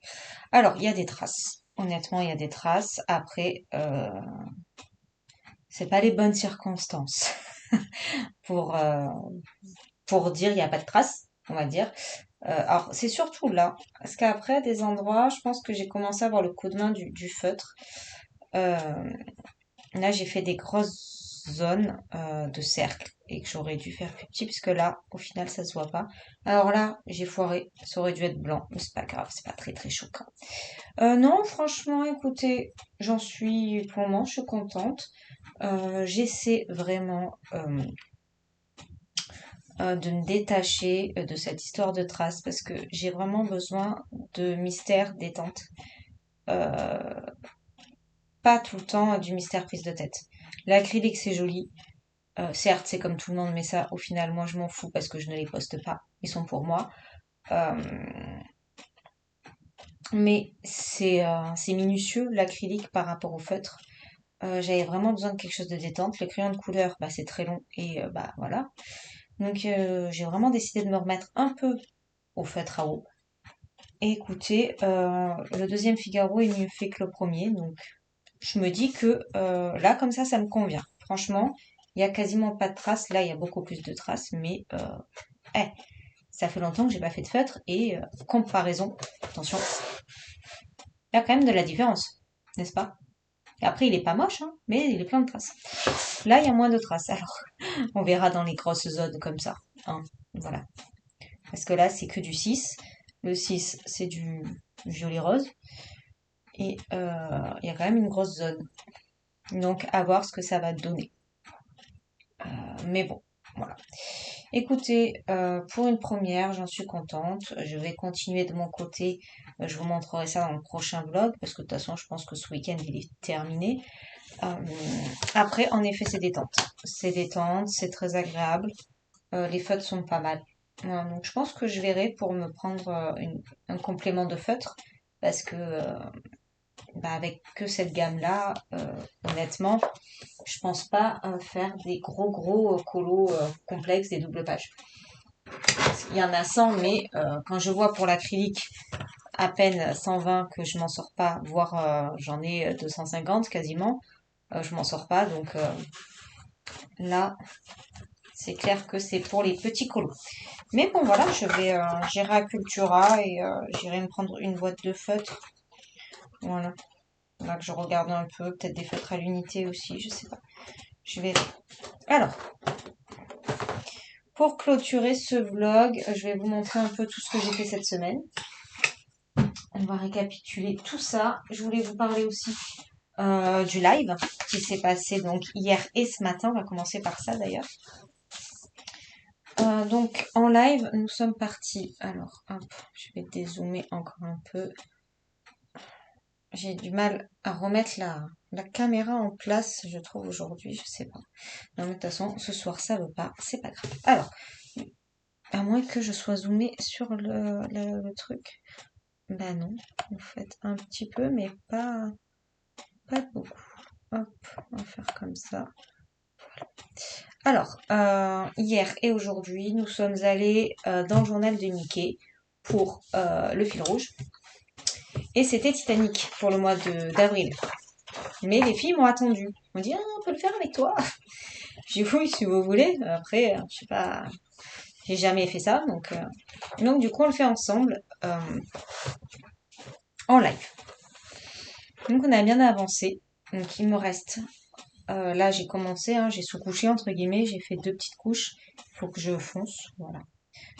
Alors, il y a des traces. Honnêtement, il y a des traces. Après, c'est pas les bonnes circonstances pour, euh, pour dire il n'y a pas de traces, on va dire. Alors, c'est surtout là. Parce qu'après, des endroits, je pense que j'ai commencé à avoir le coup de main du feutre. Euh, Là, j'ai fait des grosses zones de cercle et que j'aurais dû faire plus petit puisque là, au final, ça se voit pas. Alors là, j'ai foiré. Ça aurait dû être blanc, mais c'est pas grave, c'est pas très très choquant. Non, franchement, écoutez, j'en suis pour le moment, je suis contente. J'essaie vraiment de me détacher de cette histoire de traces parce que j'ai vraiment besoin de mystère détente. Euh, Pas tout le temps du mystère prise de tête. L'acrylique, c'est joli. Certes, c'est comme tout le monde, mais ça, au final, moi, je m'en fous parce que je ne les poste pas. Ils sont pour moi. Euh, mais c'est minutieux, l'acrylique, par rapport au feutre. J'avais vraiment besoin de quelque chose de détente. Le crayon de couleur, bah, c'est très long et bah voilà. Donc, j'ai vraiment décidé de me remettre un peu au feutre à eau. Et écoutez, le deuxième Figaro est mieux fait que le premier. Donc, je me dis que là, comme ça me convient. Franchement, il y a quasiment pas de traces. Là, il y a beaucoup plus de traces, mais eh, ça fait longtemps que j'ai pas fait de feutre et comparaison, attention, il y a quand même de la différence, n'est-ce pas? Et après, il est pas moche, hein, mais il est plein de traces. Là, il y a moins de traces. Alors, on verra dans les grosses zones comme ça, hein, voilà. Parce que là, c'est que du 6. Le 6, c'est du violet rose. Et il y a quand même une grosse zone. Donc, à voir ce que ça va donner. Mais bon, voilà. Écoutez, pour une première, j'en suis contente. Je vais continuer de mon côté. Je vous montrerai ça dans le prochain vlog parce que de toute façon, je pense que ce week-end, il est terminé. Euh, Après, en effet, c'est détente. C'est détente, c'est très agréable. Les feutres sont pas mal. Voilà, donc, je pense que je verrai pour me prendre un complément de feutre parce que bah, avec que cette gamme-là, honnêtement, je pense pas faire des gros colos complexes, des doubles pages. Il y en a 100, mais quand je vois pour l'acrylique à peine 120 que je m'en sors pas, voire j'en ai 250 quasiment, je m'en sors pas. Donc là, c'est clair que c'est pour les petits colos. Mais bon, voilà, j'irai à Cultura et j'irai me prendre une boîte de feutres. Voilà. Là que je regarde un peu, peut-être des feutres à l'unité aussi, je sais pas. Je vais. Alors, pour clôturer ce vlog, je vais vous montrer un peu tout ce que j'ai fait cette semaine. On va récapituler tout ça. Je voulais vous parler aussi du live qui s'est passé donc hier et ce matin. On va commencer par ça d'ailleurs. Donc en live, nous sommes partis. Alors, hop, je vais dézoomer encore un peu. J'ai du mal à remettre la caméra en place, je trouve aujourd'hui, je sais pas. Non, mais de toute façon, ce soir ça veut pas, c'est pas grave. Alors, à moins que je sois zoomée sur le truc. Ben non, en fait, un petit peu, mais pas beaucoup. Hop, on va faire comme ça. Alors, hier et aujourd'hui, nous sommes allés dans le journal de Mickey pour le fil rouge. Et c'était Titanic pour le mois d'avril. Mais les filles m'ont attendu. Elles m'ont dit, ah, on peut le faire avec toi. J'ai dit, oui, si vous voulez. Après, je sais pas, j'ai jamais fait ça. Donc du coup, on le fait ensemble en live. Donc, on a bien avancé. Donc, il me reste. Là, j'ai commencé, hein, j'ai sous-couché entre guillemets. J'ai fait deux petites couches. Il faut que je fonce. Voilà.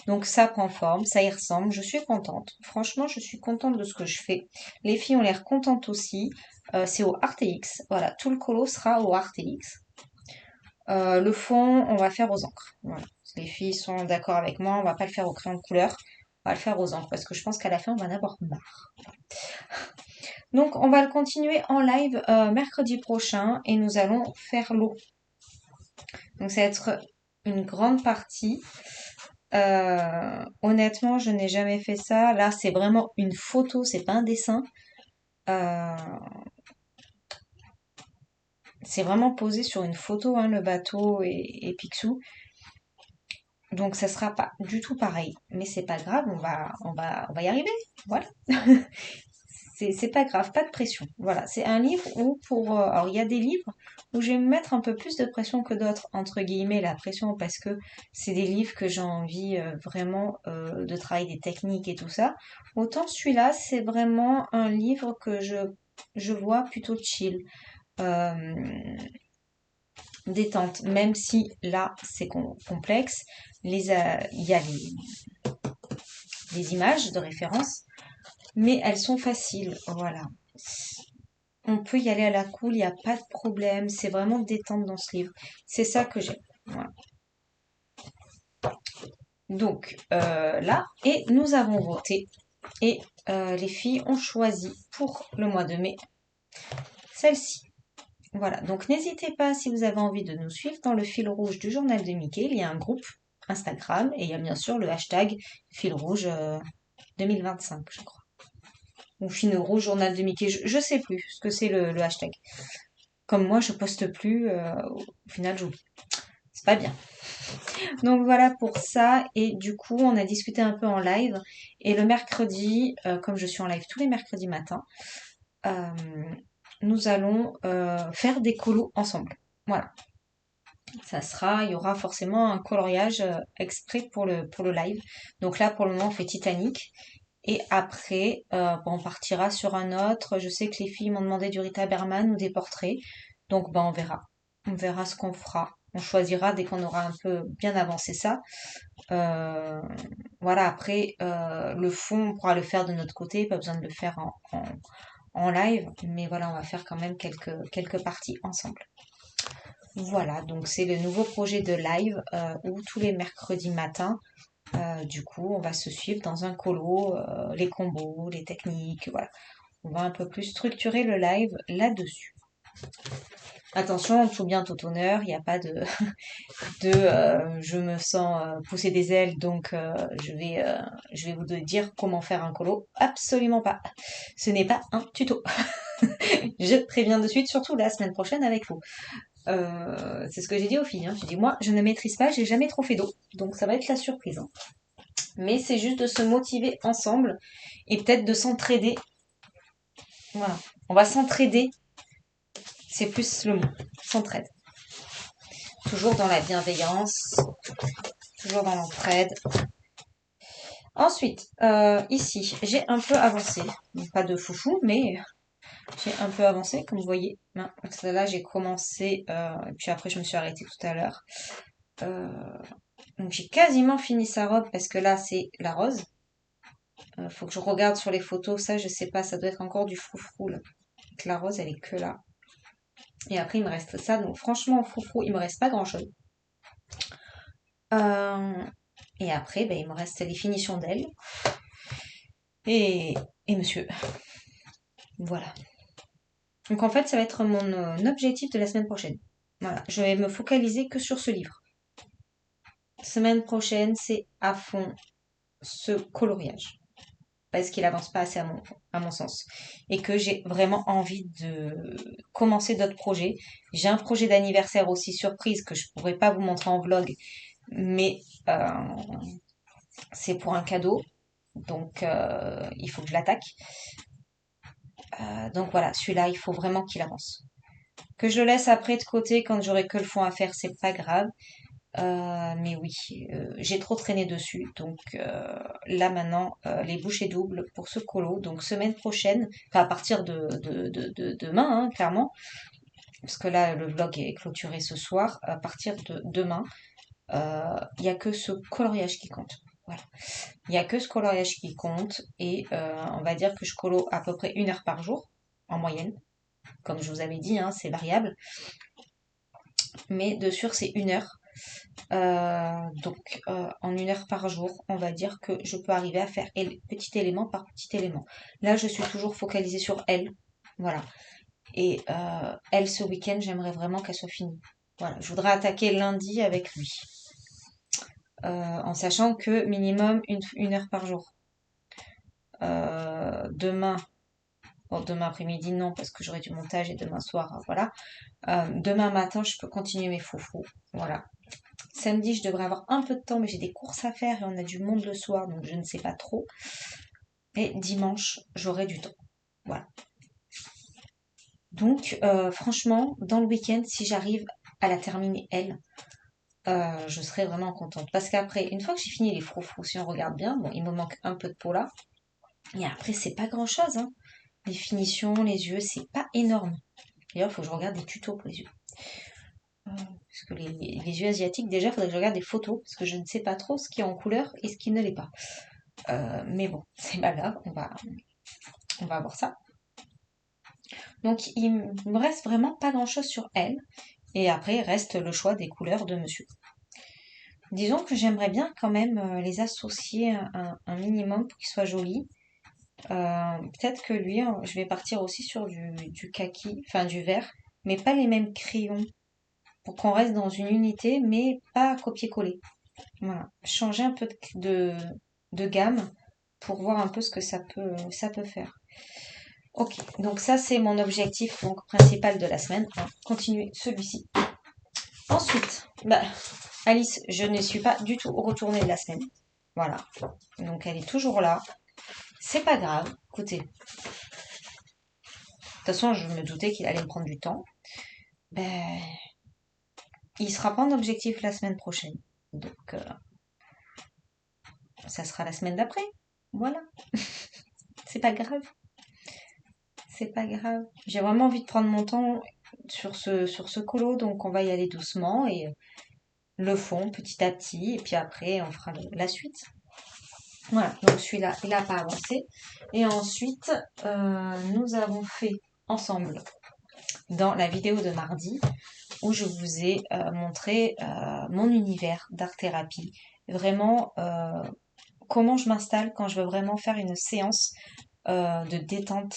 Donc ça prend forme, ça y ressemble, je suis contente. Franchement, je suis contente de ce que je fais. Les filles ont l'air contentes aussi. C'est au RTX. Voilà, tout le colo sera au RTX. Le fond, on va faire aux encres. Voilà. Les filles sont d'accord avec moi, on va pas le faire au crayon de couleur. On va le faire aux encres parce que je pense qu'à la fin, on va en avoir marre. Donc, on va le continuer en live mercredi prochain et nous allons faire l'eau. Donc, ça va être une grande partie. Honnêtement, je n'ai jamais fait ça. Là, c'est vraiment une photo, c'est pas un dessin. Euh, c'est vraiment posé sur une photo, hein, le bateau et Picsou. Donc ça sera pas du tout pareil, mais c'est pas grave, on va y arriver. Voilà. C'est pas grave, pas de pression. Voilà, c'est un livre où alors il y a des livres où je vais me mettre un peu plus de pression que d'autres, entre guillemets, la pression, parce que c'est des livres que j'ai envie vraiment de travailler des techniques et tout ça. Autant celui-là, c'est vraiment un livre que je vois plutôt chill, euh, détente, même si là, c'est complexe. Il y a les images de référence, mais elles sont faciles, voilà. On peut y aller à la cool, il n'y a pas de problème. C'est vraiment détente dans ce livre. C'est ça que j'aime. Voilà. Donc là, et nous avons voté. Et les filles ont choisi pour le mois de mai celle-ci. Voilà, donc n'hésitez pas si vous avez envie de nous suivre dans le fil rouge du journal de Mickey. Il y a un groupe Instagram et il y a bien sûr le hashtag fil rouge 2025, je crois. Ou fil rouge journal de Mickey, je sais plus ce que c'est le hashtag. Comme moi, je poste plus, au final, j'oublie. C'est pas bien. Donc voilà pour ça. Et du coup, on a discuté un peu en live. Et le mercredi, comme je suis en live tous les mercredis matins, euh, nous allons faire des colos ensemble. Voilà. Il y aura forcément un coloriage exprès pour le live. Donc là, pour le moment, on fait Titanic. Et après, bon, on partira sur un autre. Je sais que les filles m'ont demandé du Rita Berman ou des portraits. Donc, ben, on verra. On verra ce qu'on fera. On choisira dès qu'on aura un peu bien avancé ça. Euh, voilà, après, le fond, on pourra le faire de notre côté. Pas besoin de le faire en live. Mais voilà, on va faire quand même quelques parties ensemble. Voilà, donc c'est le nouveau projet de live où tous les mercredis matins, du coup, on va se suivre dans un colo, les combos, les techniques, voilà. On va un peu plus structurer le live là-dessus. Attention, tout bien, tout honneur, il n'y a pas de je me sens pousser des ailes, donc je vais vous dire comment faire un colo. Absolument pas. Ce n'est pas un tuto. Je préviens de suite, surtout la semaine prochaine avec vous. C'est ce que j'ai dit aux filles. Hein. J'ai dit, moi, je ne maîtrise pas, j'ai jamais trop fait d'eau. Donc ça va être la surprise. Hein. Mais c'est juste de se motiver ensemble et peut-être de s'entraider. Voilà. On va s'entraider. C'est plus le mot. S'entraide. Toujours dans la bienveillance. Toujours dans l'entraide. Ensuite, ici, j'ai un peu avancé. Pas de foufou, mais j'ai un peu avancé, comme vous voyez. Là, j'ai commencé, et puis après, je me suis arrêtée tout à l'heure. Euh, donc, j'ai quasiment fini sa robe parce que là, c'est la rose. Faut que je regarde sur les photos. Ça, je sais pas, ça doit être encore du froufrou, là. Donc, la rose, elle est que là. Et après, il me reste ça. Donc, franchement, en froufrou, il me reste pas grand-chose. Euh, et après, ben, il me reste les finitions d'elle. Et monsieur. Voilà. Donc en fait, ça va être mon objectif de la semaine prochaine. Voilà, je vais me focaliser que sur ce livre. Semaine prochaine, c'est à fond ce coloriage. Parce qu'il avance pas assez à mon sens. Et que j'ai vraiment envie de commencer d'autres projets. J'ai un projet d'anniversaire aussi surprise que je pourrais pas vous montrer en vlog. Mais c'est pour un cadeau. Donc il faut que je l'attaque. Donc voilà, celui-là, il faut vraiment qu'il avance. Que je le laisse après de côté quand j'aurai que le fond à faire, c'est pas grave. Mais oui, j'ai trop traîné dessus. Donc là maintenant, les bouchées doubles pour ce colo. Donc semaine prochaine, enfin à partir de demain, hein, clairement, parce que là le vlog est clôturé ce soir. À partir de demain, il n'y a que ce coloriage qui compte. Voilà. Il n'y a que ce coloriage qui compte. Et on va dire que je colo à peu près 1 heure par jour, en moyenne. Comme je vous avais dit, hein, c'est variable. Mais de sûr, c'est 1 heure. Donc, en 1 heure par jour, on va dire que je peux arriver à faire petit élément par petit élément. Là, je suis toujours focalisée sur elle. Voilà. Et elle, ce week-end, j'aimerais vraiment qu'elle soit finie. Voilà. Je voudrais attaquer lundi avec lui. En sachant que minimum 1 heure par jour. Demain, bon, demain après-midi, non, parce que j'aurai du montage et demain soir, voilà. Demain matin, je peux continuer mes foufous. Voilà. Samedi, je devrais avoir un peu de temps, mais j'ai des courses à faire et on a du monde le soir, donc je ne sais pas trop. Et dimanche, j'aurai du temps. Voilà. Donc, franchement, dans le week-end, si j'arrive à la terminer, elle, je serai vraiment contente. Parce qu'après, une fois que j'ai fini les froufrous, si on regarde bien, bon, il me manque un peu de peau là. Et après, c'est pas grand-chose, hein. Les finitions, les yeux, c'est pas énorme. D'ailleurs, il faut que je regarde des tutos pour les yeux. Parce que les yeux asiatiques, déjà, il faudrait que je regarde des photos, parce que je ne sais pas trop ce qui est en couleur et ce qui ne l'est pas. Mais bon, c'est pas grave, on va voir ça. Donc, il me reste vraiment pas grand-chose sur elle. Et après, il reste le choix des couleurs de monsieur. Disons que j'aimerais bien quand même les associer un minimum pour qu'ils soient jolis. Peut-être que lui, je vais partir aussi sur du kaki, enfin du vert, mais pas les mêmes crayons, pour qu'on reste dans une unité, mais pas copier-coller. Voilà, changer un peu de gamme pour voir un peu ce que ça peut faire. Ok, donc ça c'est mon objectif donc, principal de la semaine, hein, continuer celui-ci. Ensuite, bah, Alice, je ne suis pas du tout retournée de la semaine. Voilà, donc elle est toujours là. C'est pas grave, écoutez. De toute façon, je me doutais qu'il allait me prendre du temps. Ben, il sera pas en objectif la semaine prochaine. Donc, ça sera la semaine d'après. Voilà. C'est pas grave. C'est pas grave. J'ai vraiment envie de prendre mon temps sur ce colo, donc on va y aller doucement et le fond petit à petit, et puis après on fera la suite. Voilà, donc celui-là, il n'a pas avancé. Et ensuite, nous avons fait ensemble dans la vidéo de mardi où je vous ai montré mon univers d'art-thérapie. Vraiment, comment je m'installe quand je veux vraiment faire une séance de détente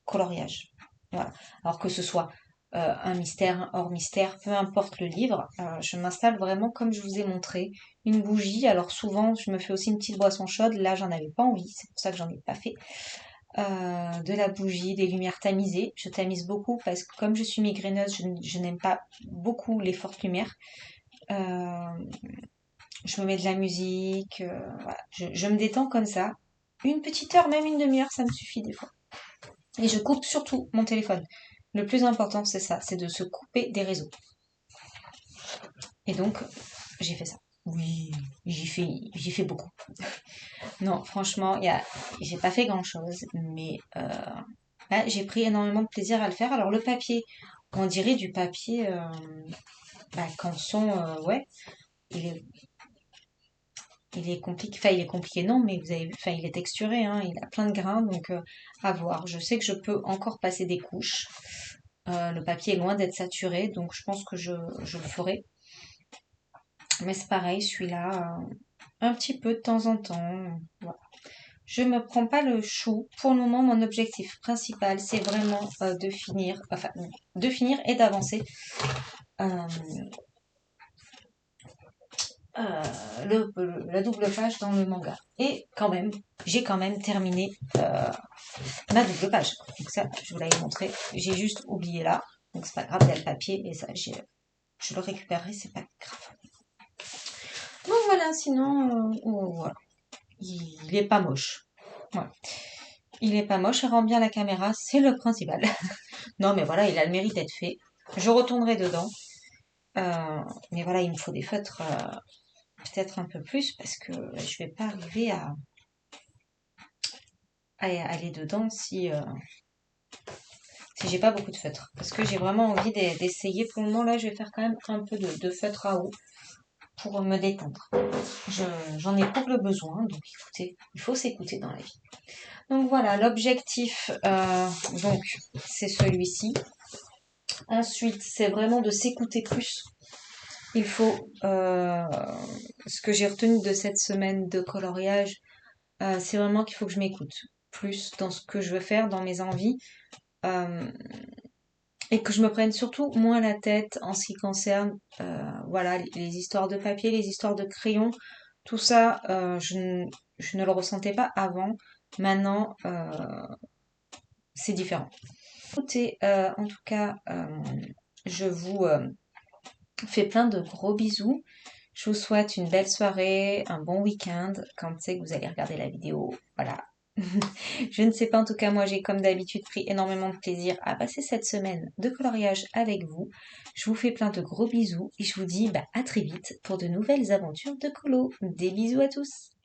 coloriage. Voilà. Alors que ce soit un mystère, un hors mystère, peu importe le livre, je m'installe vraiment comme je vous ai montré. Une bougie, alors souvent je me fais aussi une petite boisson chaude, là j'en avais pas envie, c'est pour ça que j'en ai pas fait. De la bougie, des lumières tamisées, je tamise beaucoup parce que comme je suis migraineuse, je n'aime pas beaucoup les fortes lumières. Euh, je me mets de la musique, voilà. Je me détends comme ça. Une petite heure, même une demi-heure, ça me suffit des fois. Et je coupe surtout mon téléphone. Le plus important, c'est ça, c'est de se couper des réseaux. Et donc, j'ai fait ça. Oui, j'ai fait beaucoup. Non, franchement, j'ai pas fait grand-chose, mais là, j'ai pris énormément de plaisir à le faire. Alors, le papier, on dirait du papier canson, ouais, il est, il est compliqué. Enfin, il est compliqué, non, mais vous avez vu, enfin, il est texturé, hein, il a plein de grains, donc à voir. Je sais que je peux encore passer des couches. Le papier est loin d'être saturé, donc je pense que je le ferai. Mais c'est pareil, celui-là, un petit peu de temps en temps. Voilà. Je me prends pas le chou. Pour le moment, mon objectif principal, c'est vraiment de finir et d'avancer euh, la double page dans le manga. Et quand même, j'ai quand même terminé ma double page. Donc ça, je vous l'avais montré. J'ai juste oublié là. Donc c'est pas grave, il y a le papier et ça, je le récupérerai, c'est pas grave. Donc voilà, sinon, voilà. Il est pas moche. Ouais. Il est pas moche, il rend bien la caméra, c'est le principal. Non, mais voilà, il a le mérite d'être fait. Je retournerai dedans. Mais voilà, il me faut des feutres peut-être un peu plus parce que je vais pas arriver à aller dedans si j'ai pas beaucoup de feutres. Parce que j'ai vraiment envie d'essayer. Pour le moment, là, je vais faire quand même un peu de feutre à eau pour me détendre. J'en éprouve le besoin, donc écoutez, il faut s'écouter dans la vie. Donc voilà, l'objectif, donc c'est celui-ci. Ensuite, c'est vraiment de s'écouter plus. Il faut, ce que j'ai retenu de cette semaine de coloriage, c'est vraiment qu'il faut que je m'écoute plus dans ce que je veux faire, dans mes envies, euh, et que je me prenne surtout moins la tête en ce qui concerne, voilà, les histoires de papier, les histoires de crayon, tout ça, je ne le ressentais pas avant. Maintenant, c'est différent. Écoutez, en tout cas, je vous fais plein de gros bisous. Je vous souhaite une belle soirée, un bon week-end quand c'est que vous allez regarder la vidéo. Voilà. Je ne sais pas, en tout cas, moi j'ai comme d'habitude pris énormément de plaisir à passer cette semaine de coloriage avec vous. Je vous fais plein de gros bisous et je vous dis à très vite pour de nouvelles aventures de colo. Des bisous à tous!